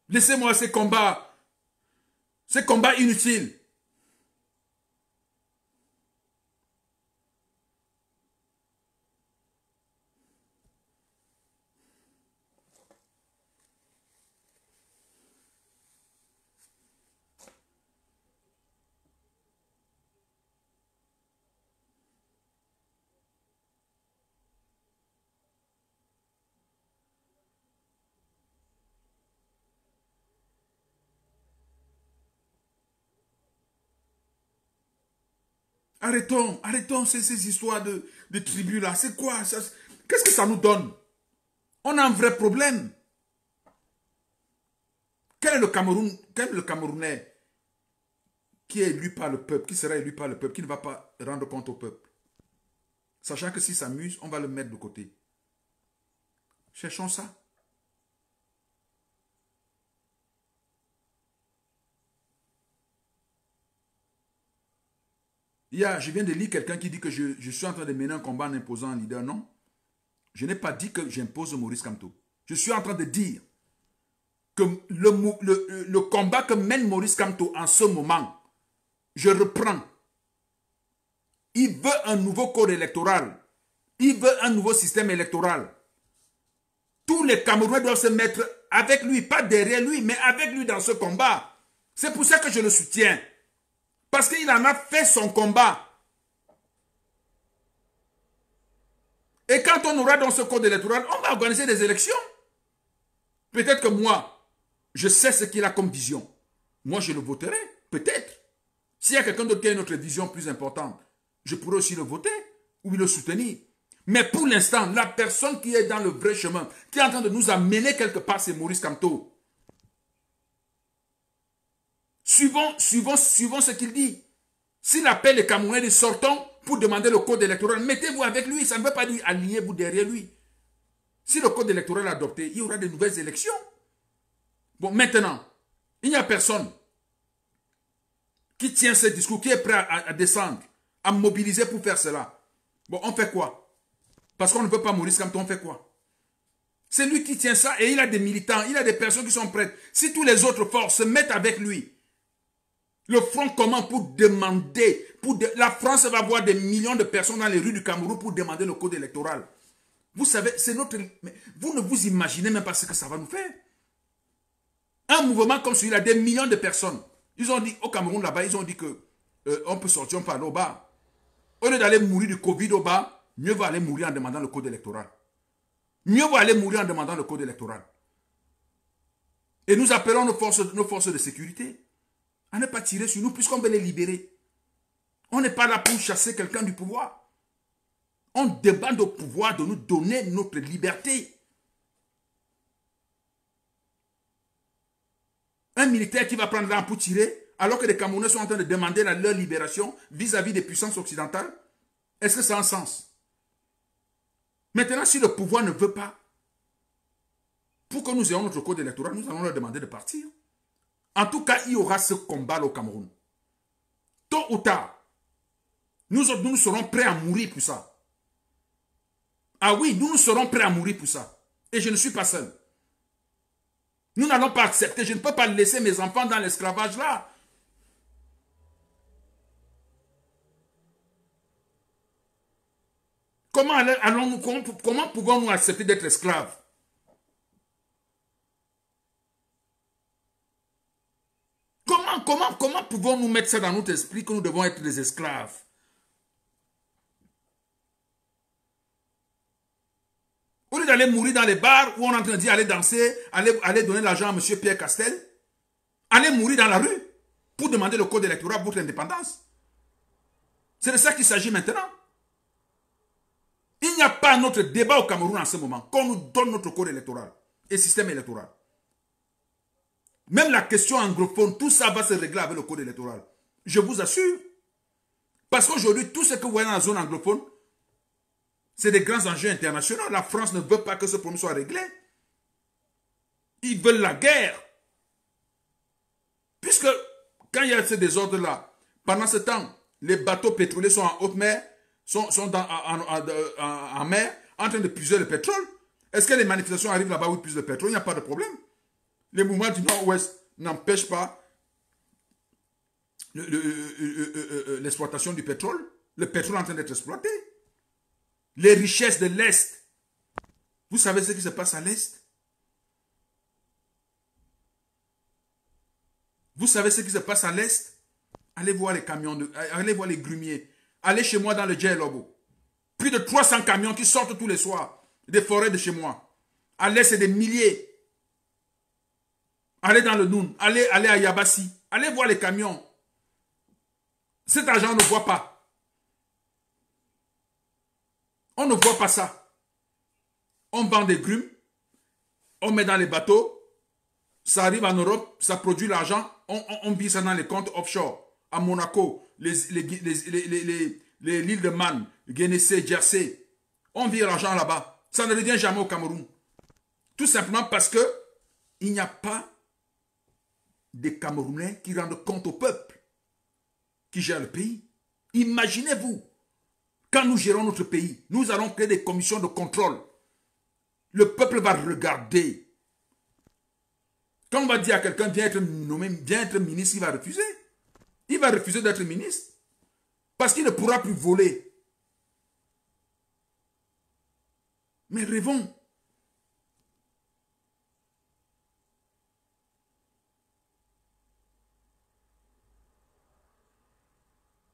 Laissez-moi ces combats inutiles. Arrêtons ces histoires de tribus là. C'est quoi? Qu'est-ce que ça nous donne? On a un vrai problème. Quel est le Camerounais qui est élu par le peuple, qui sera élu par le peuple, qui ne va pas rendre compte au peuple? Sachant que s'il s'amuse, on va le mettre de côté. Cherchons ça. Je viens de lire quelqu'un qui dit que je suis en train de mener un combat en imposant un leader. Non. Je n'ai pas dit que j'impose Maurice Kamto. Je suis en train de dire que le combat que mène Maurice Kamto en ce moment, je reprends. Il veut un nouveau code électoral. Il veut un nouveau système électoral. Tous les Camerounais doivent se mettre avec lui, pas derrière lui, mais avec lui dans ce combat. C'est pour ça que je le soutiens. Parce qu'il en a fait son combat. Et quand on aura dans ce code électoral, on va organiser des élections. Peut-être que moi, je sais ce qu'il a comme vision. Moi, je le voterai. Peut-être. S'il y a quelqu'un d'autre qui a une autre vision plus importante, je pourrais aussi le voter ou le soutenir. Mais pour l'instant, la personne qui est dans le vrai chemin, qui est en train de nous amener quelque part, c'est Maurice Kamto. Suivons ce qu'il dit. S'il appelle les Camerounais, sortons pour demander le code électoral. Mettez-vous avec lui. Ça ne veut pas dire alignez-vous derrière lui. Si le code électoral est adopté, il y aura de nouvelles élections. Bon, maintenant, il n'y a personne qui tient ce discours, qui est prêt à descendre, à mobiliser pour faire cela. Bon, on fait quoi? Parce qu'on ne veut pas Maurice Kamto, on fait quoi? C'est lui qui tient ça et il a des militants, il a des personnes qui sont prêtes. Si tous les autres forces se mettent avec lui, le front commun pour demander, la France va avoir des millions de personnes dans les rues du Cameroun pour demander le code électoral. Vous savez, c'est notre... Vous ne vous imaginez même pas ce que ça va nous faire. Un mouvement comme celui-là, des millions de personnes. Ils ont dit, au Cameroun là-bas, ils ont dit que on peut sortir, on peut aller au bar. Au lieu d'aller mourir du Covid au bar, mieux vaut aller mourir en demandant le code électoral. Mieux vaut aller mourir en demandant le code électoral. Et nous appelons nos forces de sécurité à ne pas tirer sur nous puisqu'on veut les libérer. On n'est pas là pour chasser quelqu'un du pouvoir. On demande au pouvoir de nous donner notre liberté. Un militaire qui va prendre l'arme pour tirer, alors que les Camerounais sont en train de demander leur libération vis-à-vis des puissances occidentales, est-ce que ça a un sens? Maintenant, si le pouvoir ne veut pas, pour que nous ayons notre code électoral, nous allons leur demander de partir. En tout cas, il y aura ce combat au Cameroun. Tôt ou tard, nous serons prêts à mourir pour ça. Ah oui, nous serons prêts à mourir pour ça. Et je ne suis pas seul. Nous n'allons pas accepter, je ne peux pas laisser mes enfants dans l'esclavage là. Comment pouvons-nous accepter d'être esclaves? Comment pouvons-nous mettre ça dans notre esprit que nous devons être des esclaves? Au lieu d'aller mourir dans les bars où on est en train de dire aller danser, aller donner l'argent à M. Pierre Castel, allez mourir dans la rue pour demander le code électoral pour votre indépendance. C'est de ça qu'il s'agit maintenant. Il n'y a pas notre débat au Cameroun en ce moment, qu'on nous donne notre code électoral et système électoral. Même la question anglophone, tout ça va se régler avec le code électoral. Je vous assure. Parce qu'aujourd'hui, tout ce que vous voyez dans la zone anglophone, c'est des grands enjeux internationaux. La France ne veut pas que ce problème soit réglé. Ils veulent la guerre. Puisque quand il y a ces désordres-là, pendant ce temps, les bateaux pétroliers sont en haute mer, sont en mer, en train de puiser le pétrole. Est-ce que les manifestations arrivent là-bas où ils puisent le pétrole? Il n'y a pas de problème. Les mouvements du Nord-Ouest n'empêchent pas l'exploitation du pétrole. Le pétrole est en train d'être exploité. Les richesses de l'Est. Vous savez ce qui se passe à l'Est? Vous savez ce qui se passe à l'Est? Allez voir les camions, allez voir les grumiers. Allez chez moi dans le Djai-Lobo. Plus de 300 camions qui sortent tous les soirs des forêts de chez moi. À l'Est, c'est des milliers. Allez dans le Noun, allez à Yabassi. Allez voir les camions. Cet argent, on ne voit pas. On ne voit pas ça. On vend des grumes, on met dans les bateaux, ça arrive en Europe, ça produit l'argent, on vit ça dans les comptes offshore. À Monaco, l'île de Man, Guénessé, Jersey. On vit l'argent là-bas. Ça ne revient jamais au Cameroun. Tout simplement parce que il n'y a pas des Camerounais qui rendent compte au peuple qui gère le pays. Imaginez-vous, quand nous gérons notre pays, nous allons créer des commissions de contrôle. Le peuple va regarder. Quand on va dire à quelqu'un, viens être nommé, viens être ministre, il va refuser. Il va refuser d'être ministre. Parce qu'il ne pourra plus voler. Mais rêvons.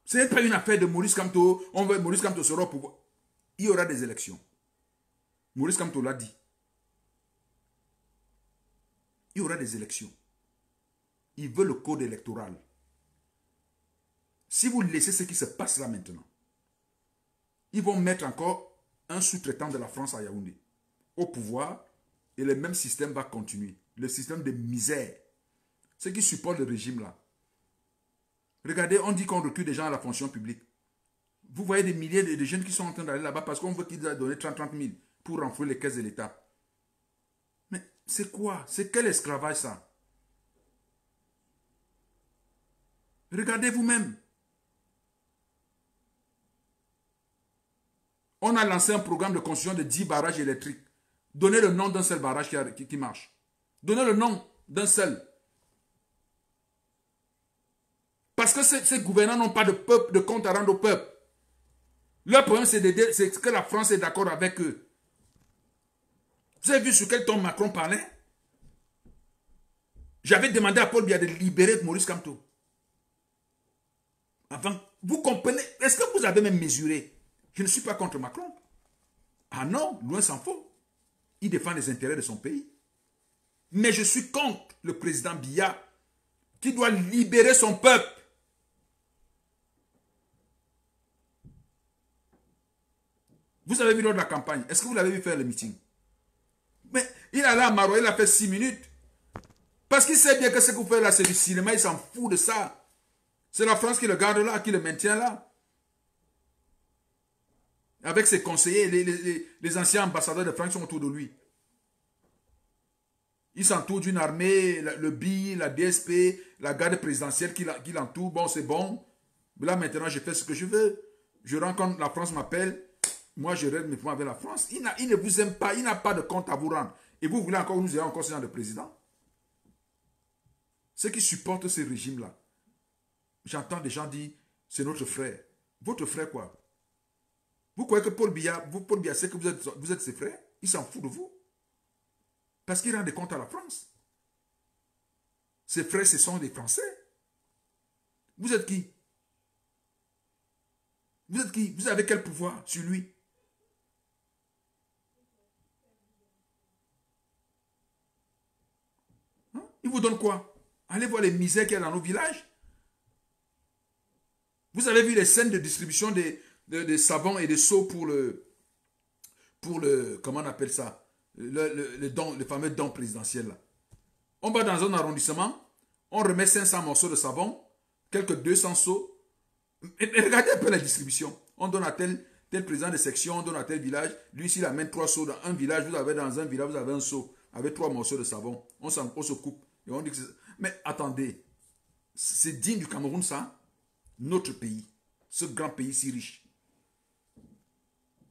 Ce n'est pas une affaire de Maurice Kamto. On veut Maurice Kamto sera au pouvoir. Il y aura des élections. Maurice Kamto l'a dit. Il y aura des élections. Il veut le code électoral. Si vous laissez ce qui se passe là maintenant, ils vont mettre encore un sous-traitant de la France à Yaoundé au pouvoir et le même système va continuer. Le système de misère. Ceux qui supportent le régime là. Regardez, on dit qu'on recrute des gens à la fonction publique. Vous voyez des milliers de jeunes qui sont en train d'aller là-bas parce qu'on veut qu'ils aient donné 30 000 pour renflouer les caisses de l'État. Mais c'est quoi? C'est quel esclavage ça? Regardez vous-même. On a lancé un programme de construction de 10 barrages électriques. Donnez le nom d'un seul barrage qui marche. Donnez le nom d'un seul. Parce que ces gouvernants n'ont pas de peuple, de compte à rendre au peuple. Leur problème, c'est que la France est d'accord avec eux. Vous avez vu sur quel ton Macron parlait? J'avais demandé à Paul Biya de libérer Maurice Kamto. Avant, vous comprenez? Est-ce que vous avez même mesuré? Je ne suis pas contre Macron. Ah non, loin s'en faut. Il défend les intérêts de son pays. Mais je suis contre le président Biya qui doit libérer son peuple. Vous avez vu lors de la campagne, est-ce que vous l'avez vu faire le meeting? Mais il est allé à Marois, il a fait 6 minutes. Parce qu'il sait bien que ce que vous faites là, c'est du cinéma, il s'en fout de ça. C'est la France qui le garde là, qui le maintient là. Avec ses conseillers, les anciens ambassadeurs de France sont autour de lui. Il s'entoure d'une armée, le BI, la DSP, la garde présidentielle qui l'entoure. Bon, c'est bon. Là, maintenant, je fais ce que je veux. Je rencontre, la France m'appelle. Moi, je règle mes problèmes avec la France. Il ne vous aime pas. Il n'a pas de compte à vous rendre. Et vous voulez encore nous ayons encore ce genre de président? Ceux qui supportent ce régime-là, j'entends des gens dire, c'est notre frère. Votre frère quoi? Vous croyez que Paul Biya sait que vous êtes ses frères? Il s'en fout de vous. Parce qu'il rend des comptes à la France. Ses frères, ce sont des Français. Vous êtes qui? Vous êtes qui? Vous avez quel pouvoir sur lui? Hein? Il vous donne quoi? Allez voir les misères qu'il y a dans nos villages. Vous avez vu les scènes de distribution des savons et des seaux pour le, comment on appelle ça? Le fameux don présidentiel là. On va dans un arrondissement, on remet 500 morceaux de savon, quelques 200 seaux. Et regardez un peu la distribution. On donne à tel président de section, on donne à tel village. Lui, s'il amène 3 seaux dans un village, vous avez un seau avec 3 morceaux de savon. On se coupe. Et on dit que mais attendez, c'est digne du Cameroun ça? Notre pays, ce grand pays si riche.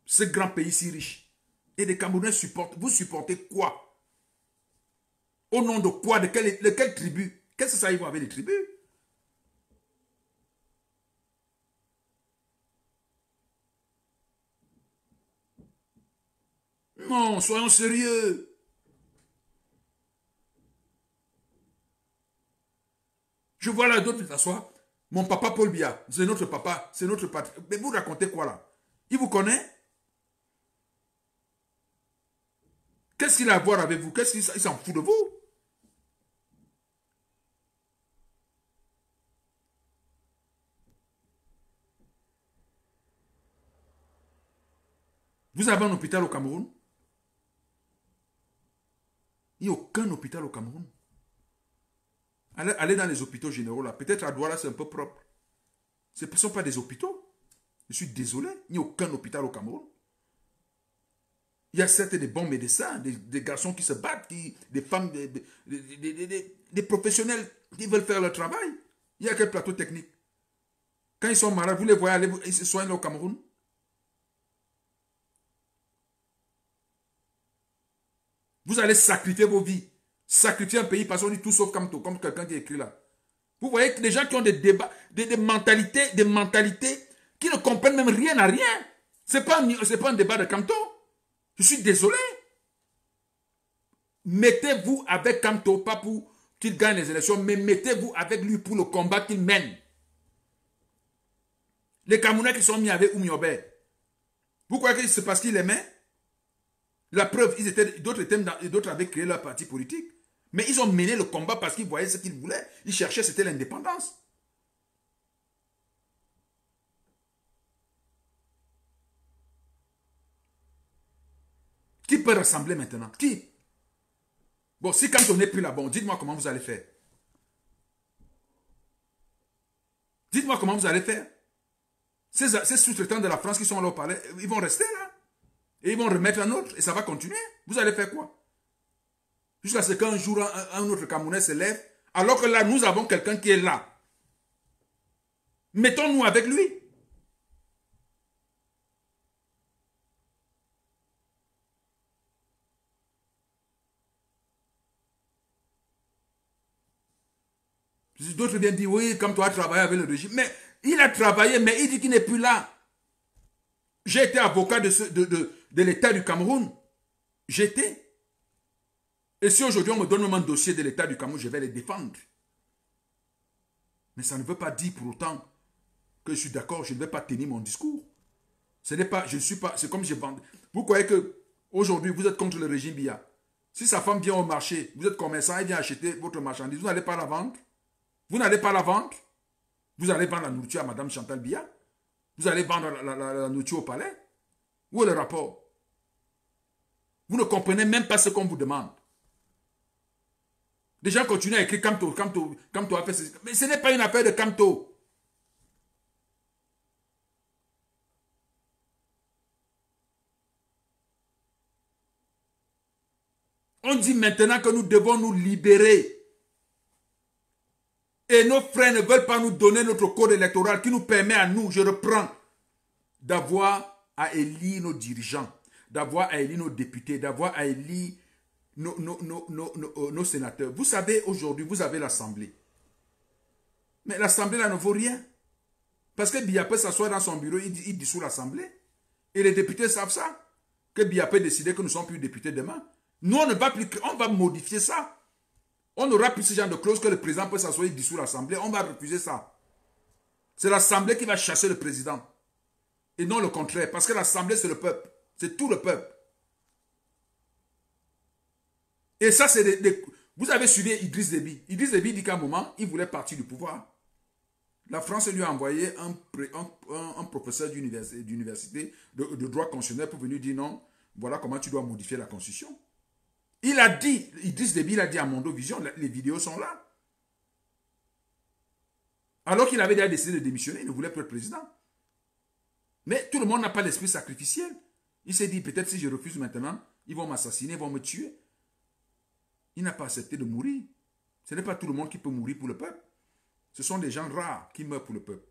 Ce grand pays si riche. Et les Camerounais supportent. Vous supportez quoi? Au nom de quoi? De quelle tribu? Qu'est-ce que ça y va avec les tribus? Non, soyons sérieux. Je vois là d'autres s'asseoir. Mon papa Paul Biya, c'est notre papa, c'est notre patrie. Mais vous racontez quoi là? Il vous connaît? Qu'est-ce qu'il a à voir avec vous? Qu'est-ce qu'il s'en fout de vous? Vous avez un hôpital au Cameroun? Il n'y a aucun hôpital au Cameroun. Allez dans les hôpitaux généraux là. Peut-être à Douala c'est un peu propre. Ce ne sont pas des hôpitaux. Je suis désolé. Il n'y a aucun hôpital au Cameroun. Il y a certes des bons médecins, des garçons qui se battent, des femmes, des professionnels qui veulent faire leur travail. Il y a quel plateau technique? Quand ils sont malades, vous les voyez aller, ils se soignent au Cameroun. Vous allez sacrifier vos vies. Sacrifier un pays parce qu'on dit tout sauf Kamto, comme quelqu'un qui écrit là. Vous voyez que des gens qui ont des débats, des mentalités qui ne comprennent même rien à rien. Ce n'est pas un débat de Kamto. Je suis désolé. Mettez-vous avec Kamto, pas pour qu'il gagne les élections, mais mettez-vous avec lui pour le combat qu'il mène. Les Camerounais qui sont mis avec Oumiobe, vous croyez que c'est parce qu'il aimait? La preuve, d'autres avaient créé leur parti politique. Mais ils ont mené le combat parce qu'ils voyaient ce qu'ils voulaient. Ils cherchaient, c'était l'indépendance. Qui peut rassembler maintenant? Qui? Bon, si quand on n'est plus là-bas, dites-moi comment vous allez faire. Dites-moi comment vous allez faire. Ces sous-traitants de la France qui sont là au palais, ils vont rester là. Et ils vont remettre un autre et ça va continuer. Vous allez faire quoi? Jusqu'à ce qu'un jour, un autre Camerounais se lève, alors que là, nous avons quelqu'un qui est là. Mettons-nous avec lui. D'autres viennent dire, oui, comme toi, travaillé avec le régime. Mais il a travaillé, mais il dit qu'il n'est plus là. J'ai été avocat de l'État du Cameroun. J'étais. Et si aujourd'hui on me donne un dossier de l'État du Cameroun, je vais les défendre. Mais ça ne veut pas dire pour autant que je suis d'accord, je ne vais pas tenir mon discours. Ce n'est pas, je ne suis pas, c'est comme je vends. Vous croyez que aujourd'hui vous êtes contre le régime Biya. Si sa femme vient au marché, vous êtes commerçant, elle vient acheter votre marchandise, vous n'allez pas la vendre. Vous n'allez pas la vendre. Vous allez vendre la nourriture à Madame Chantal Biya. Vous allez vendre la nourriture au palais. Où est le rapport? Vous ne comprenez même pas ce qu'on vous demande. Les gens continuent à écrire Kamto a fait ceci. Mais ce n'est pas une affaire de Kamto. On dit maintenant que nous devons nous libérer. Et nos frères ne veulent pas nous donner notre code électoral qui nous permet à nous, je reprends, d'avoir à élire nos dirigeants, d'avoir à élire nos députés, d'avoir à élire nos sénateurs. Vous savez, aujourd'hui, vous avez l'Assemblée. Mais l'Assemblée, là, ne vaut rien. Parce que Biya peut s'asseoir dans son bureau, il dissout l'Assemblée. Et les députés savent ça. Que Biya peut décider que nous ne sommes plus députés demain. Nous, on va modifier ça. On n'aura plus ce genre de clause que le président peut s'asseoir et dissout l'Assemblée. On va refuser ça. C'est l'Assemblée qui va chasser le président. Et non le contraire. Parce que l'Assemblée, c'est le peuple. C'est tout le peuple. Et ça, c'est vous avez suivi Idriss Déby. Idriss Déby dit qu'à un moment, il voulait partir du pouvoir. La France lui a envoyé un professeur d'université de droit constitutionnel pour venir dire non, voilà comment tu dois modifier la Constitution. Il a dit, Idriss Déby, il a dit à Mondo Vision, les vidéos sont là. Alors qu'il avait déjà décidé de démissionner, il ne voulait plus être président. Mais tout le monde n'a pas l'esprit sacrificiel. Il s'est dit, peut-être si je refuse maintenant, ils vont m'assassiner, ils vont me tuer. Il n'a pas accepté de mourir. Ce n'est pas tout le monde qui peut mourir pour le peuple. Ce sont des gens rares qui meurent pour le peuple.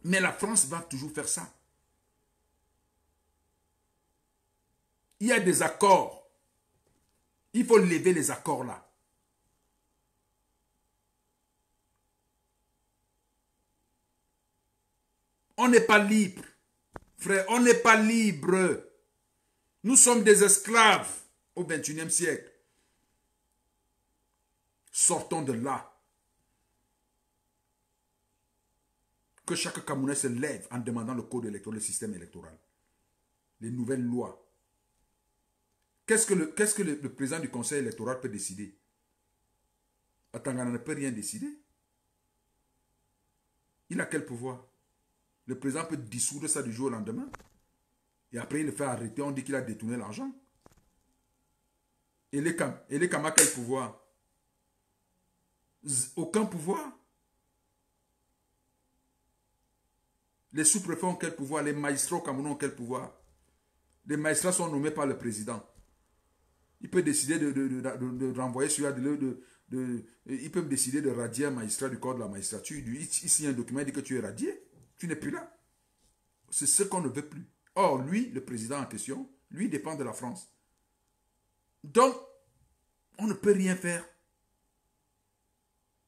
Mais la France va toujours faire ça. Il y a des accords. Il faut lever les accords là. On n'est pas libre. Frère, on n'est pas libre. Nous sommes des esclaves au XXIe siècle. Sortons de là. Que chaque Camerounais se lève en demandant le code électoral, le système électoral. Les nouvelles lois. Qu'est-ce que le président du conseil électoral peut décider? Atangana ne peut rien décider. Il a quel pouvoir? Le président peut dissoudre ça du jour au lendemain. Et après, il le fait arrêter. On dit qu'il a détourné l'argent. Et les Kama, quel pouvoir? Aucun pouvoir. Les sous-préfets ont quel pouvoir? Les magistrats au Cameroun ont quel pouvoir? Les magistrats sont nommés par le président. Il peut décider de renvoyer celui-là, il peut décider de radier un magistrat du corps de la magistrature. Ici, il y a un document qui dit que tu es radié. Tu n'es plus là. C'est ce qu'on ne veut plus. Or, lui, le président en question, lui dépend de la France. Donc, on ne peut rien faire.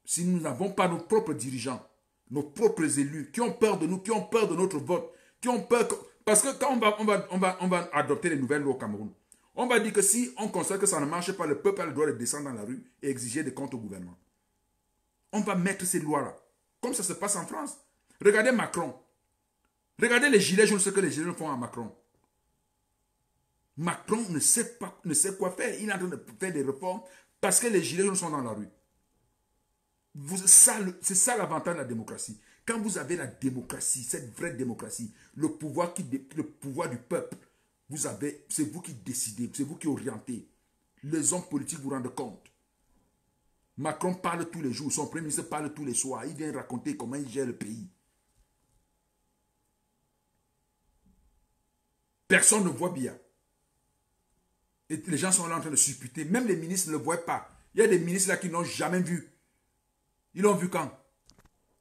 Si nous n'avons pas nos propres dirigeants, nos propres élus, qui ont peur de nous, qui ont peur de notre vote, qui ont peur... Parce que quand on va adopter les nouvelles lois au Cameroun, on va dire que si on constate que ça ne marche pas, le peuple a le droit de descendre dans la rue et exiger des comptes au gouvernement. On va mettre ces lois-là, comme ça se passe en France. Regardez Macron. Regardez les gilets jaunes, ce que les gilets jaunes font à Macron. Macron ne sait quoi faire. Il est en train de faire des réformes parce que les gilets jaunes sont dans la rue. C'est ça l'avantage de la démocratie. Quand vous avez la démocratie, cette vraie démocratie, le pouvoir du peuple, c'est vous qui décidez, c'est vous qui orientez. Les hommes politiques vous rendent compte. Macron parle tous les jours, son premier ministre parle tous les soirs. Il vient raconter comment il gère le pays. Personne ne voit bien. Et les gens sont là en train de supputer. Même les ministres ne le voient pas. Il y a des ministres là qui n'ont jamais vu. Ils l'ont vu quand?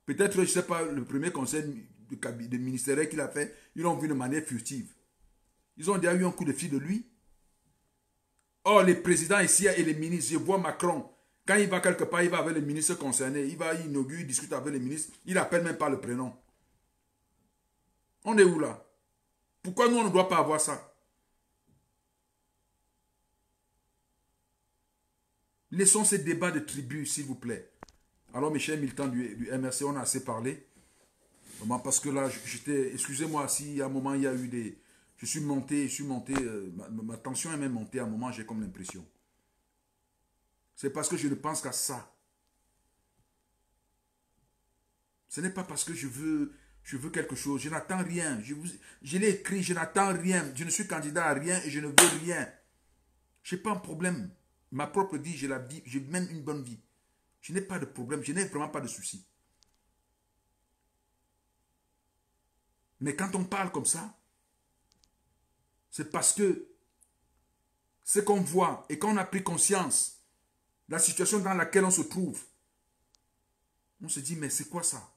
Peut-être, je ne sais pas, le premier conseil de ministère qu'il a fait, ils l'ont vu de manière furtive. Ils ont déjà eu un coup de fil de lui. Or, les présidents ici et les ministres, je vois Macron, quand il va quelque part, il va avec les ministres concernés, il va inaugurer, il discute avec les ministres, il n'appelle même pas le prénom. On est où là? Pourquoi nous, on ne doit pas avoir ça? Laissons ces débats de tribus, s'il vous plaît. Alors, mes chers militants du MRC, on a assez parlé. Parce que là, excusez-moi, si à un moment, il y a eu des... Je suis monté, ma tension est même montée à un moment, j'ai comme l'impression. C'est parce que je ne pense qu'à ça. Ce n'est pas parce que je veux quelque chose. Je n'attends rien. Je l'ai écrit, je n'attends rien. Je ne suis candidat à rien et je ne veux rien. Je n'ai pas un problème. Ma propre vie, je mène une bonne vie. Je n'ai pas de problème, je n'ai vraiment pas de soucis. Mais quand on parle comme ça, c'est parce que ce qu'on voit et qu'on a pris conscience de la situation dans laquelle on se trouve, on se dit, mais c'est quoi ça?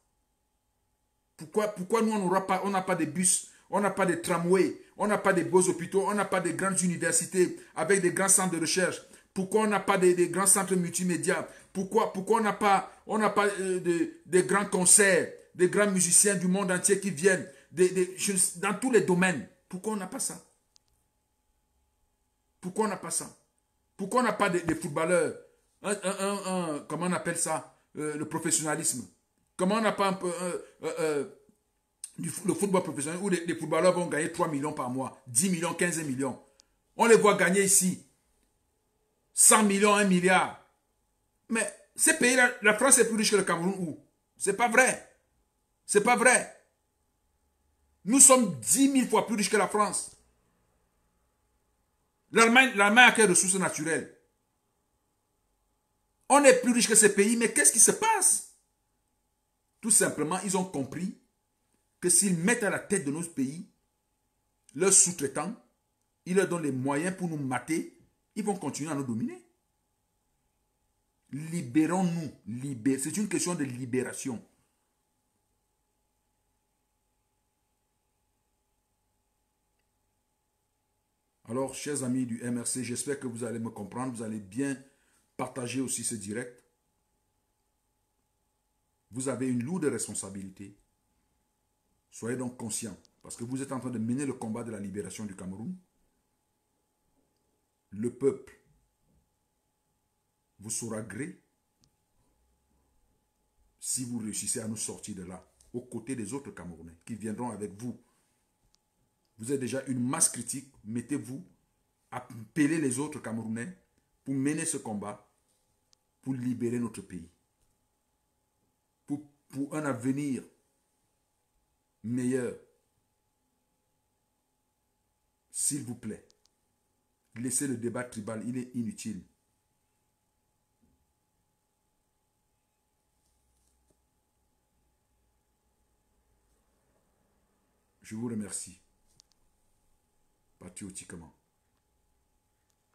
Pourquoi nous, on n'a pas de bus, on n'a pas de tramways, on n'a pas de beaux hôpitaux, on n'a pas de grandes universités avec des grands centres de recherche? Pourquoi on n'a pas des grands centres multimédia? Pourquoi on n'a pas des grands concerts, des grands musiciens du monde entier qui viennent dans tous les domaines? Pourquoi on n'a pas ça? Pourquoi on n'a pas ça? Pourquoi on n'a pas des footballeurs? Comment on appelle ça? Le professionnalisme. Comment on n'a pas un peu le football professionnel où les footballeurs vont gagner 3 millions par mois, 10 millions, 15 millions. On les voit gagner ici 100 millions, 1 milliard. Mais ces pays-là, la France est plus riche que le Cameroun où? C'est pas vrai. C'est pas vrai. Nous sommes 10 000 fois plus riches que la France. L'Allemagne a quelles ressources naturelles? On est plus riche que ces pays, mais qu'est-ce qui se passe? Tout simplement, ils ont compris que s'ils mettent à la tête de notre pays leurs sous-traitants, ils leur donnent les moyens pour nous mater, ils vont continuer à nous dominer. Libérons-nous. C'est une question de libération. Alors, chers amis du MRC, j'espère que vous allez me comprendre, vous allez bien partager aussi ce direct. Vous avez une lourde responsabilité. Soyez donc conscients, parce que vous êtes en train de mener le combat de la libération du Cameroun. Le peuple vous saura gré si vous réussissez à nous sortir de là, aux côtés des autres Camerounais qui viendront avec vous. Vous êtes déjà une masse critique, mettez-vous à appeler les autres Camerounais pour mener ce combat, pour libérer notre pays. Pour un avenir meilleur. S'il vous plaît, laissez le débat tribal, il est inutile. Je vous remercie patriotiquement.